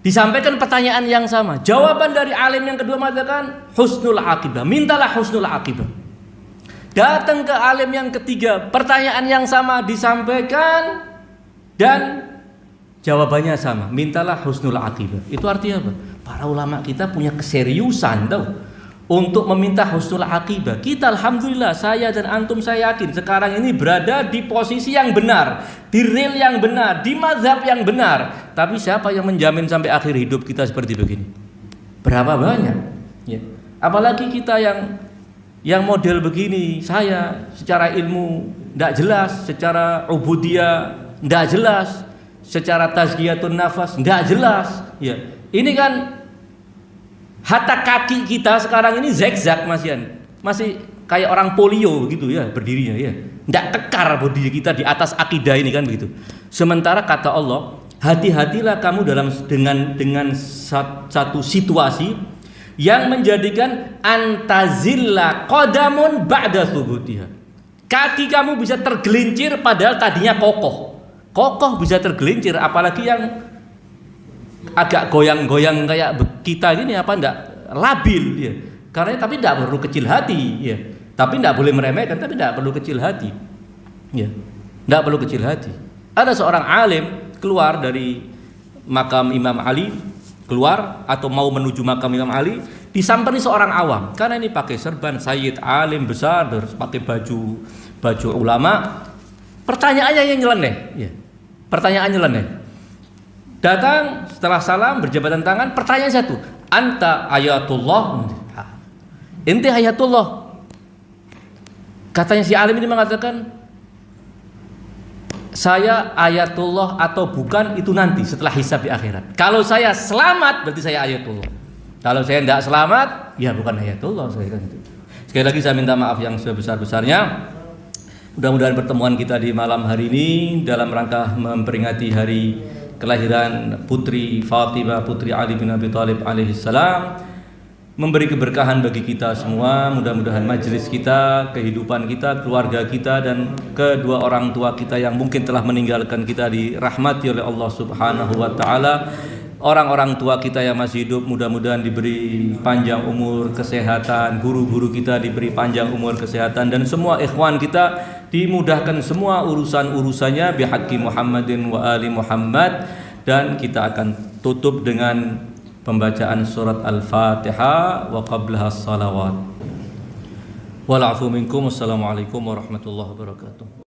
Disampaikan pertanyaan yang sama. Jawaban dari alim yang kedua mengatakan husnul aqibah, mintalah husnul aqibah. Datang ke alim yang ketiga, pertanyaan yang sama disampaikan dan jawabannya sama, mintalah husnul aqibah. Itu artinya apa? Para ulama kita punya keseriusan tahu untuk meminta husnul aqibah. Kita alhamdulillah, saya dan antum saya yakin sekarang ini berada di posisi yang benar, di rel yang benar, di mazhab yang benar. Tapi siapa yang menjamin sampai akhir hidup kita seperti begini? Berapa banyak? Ya. Apalagi kita yang model begini, saya secara ilmu tidak jelas, secara ubudiyah tidak jelas, secara tazkiyatun nafas tidak jelas. Ya. Ini kan hatta kaki kita sekarang ini zigzag masih kayak orang polio gitu ya berdirinya ya, tidak kekar bodi kita di atas akidah ini kan begitu. Sementara kata Allah, hati-hatilah kamu dengan satu situasi yang menjadikan antazilla qadamun ba'da thubutiha. Kaki kamu bisa tergelincir padahal tadinya kokoh bisa tergelincir, apalagi yang agak goyang-goyang kayak kita ini apa enggak labil ya. Karena tapi tidak perlu kecil hati ya. Tapi tidak boleh meremehkan, tapi tidak perlu kecil hati. Ya. Tidak perlu kecil hati. Ada seorang alim keluar dari makam Imam Ali, keluar atau mau menuju makam Imam Ali, disampaikan seorang awam. Karena ini pakai serban sayyid alim besar, pakai baju ulama. Pertanyaannya yang nyeleneh ya. Pertanyaannya nyeleneh. Datang setelah salam berjabatan tangan, pertanyaan satu, anta ayatullah, ente ayatullah. Katanya si alim ini mengatakan, saya ayatullah atau bukan itu nanti setelah hisab di akhirat. Kalau saya selamat berarti saya ayatullah. Kalau saya tidak selamat, ya bukan ayatullah saya kan itu. Sekali lagi saya minta maaf yang sebesar-besarnya. Mudah-mudahan pertemuan kita di malam hari ini dalam rangka memperingati hari kelahiran putri Fatimah, putri Ali bin Abi Thalib alaihi salam, memberi keberkahan bagi kita semua. Mudah-mudahan majelis kita, kehidupan kita, keluarga kita, dan kedua orang tua kita yang mungkin telah meninggalkan kita dirahmati oleh Allah Subhanahu wa taala. Orang-orang tua kita yang masih hidup mudah-mudahan diberi panjang umur, kesehatan, guru-guru kita diberi panjang umur, kesehatan, dan semua ikhwan kita dimudahkan semua urusan-urusannya bihaqqi Muhammadin wa ali Muhammad. Dan kita akan tutup dengan pembacaan surat Al-Fatihah wa qablaha as-salawat. Wal 'afu minkum. Wassalamualaikum warahmatullahi wabarakatuh.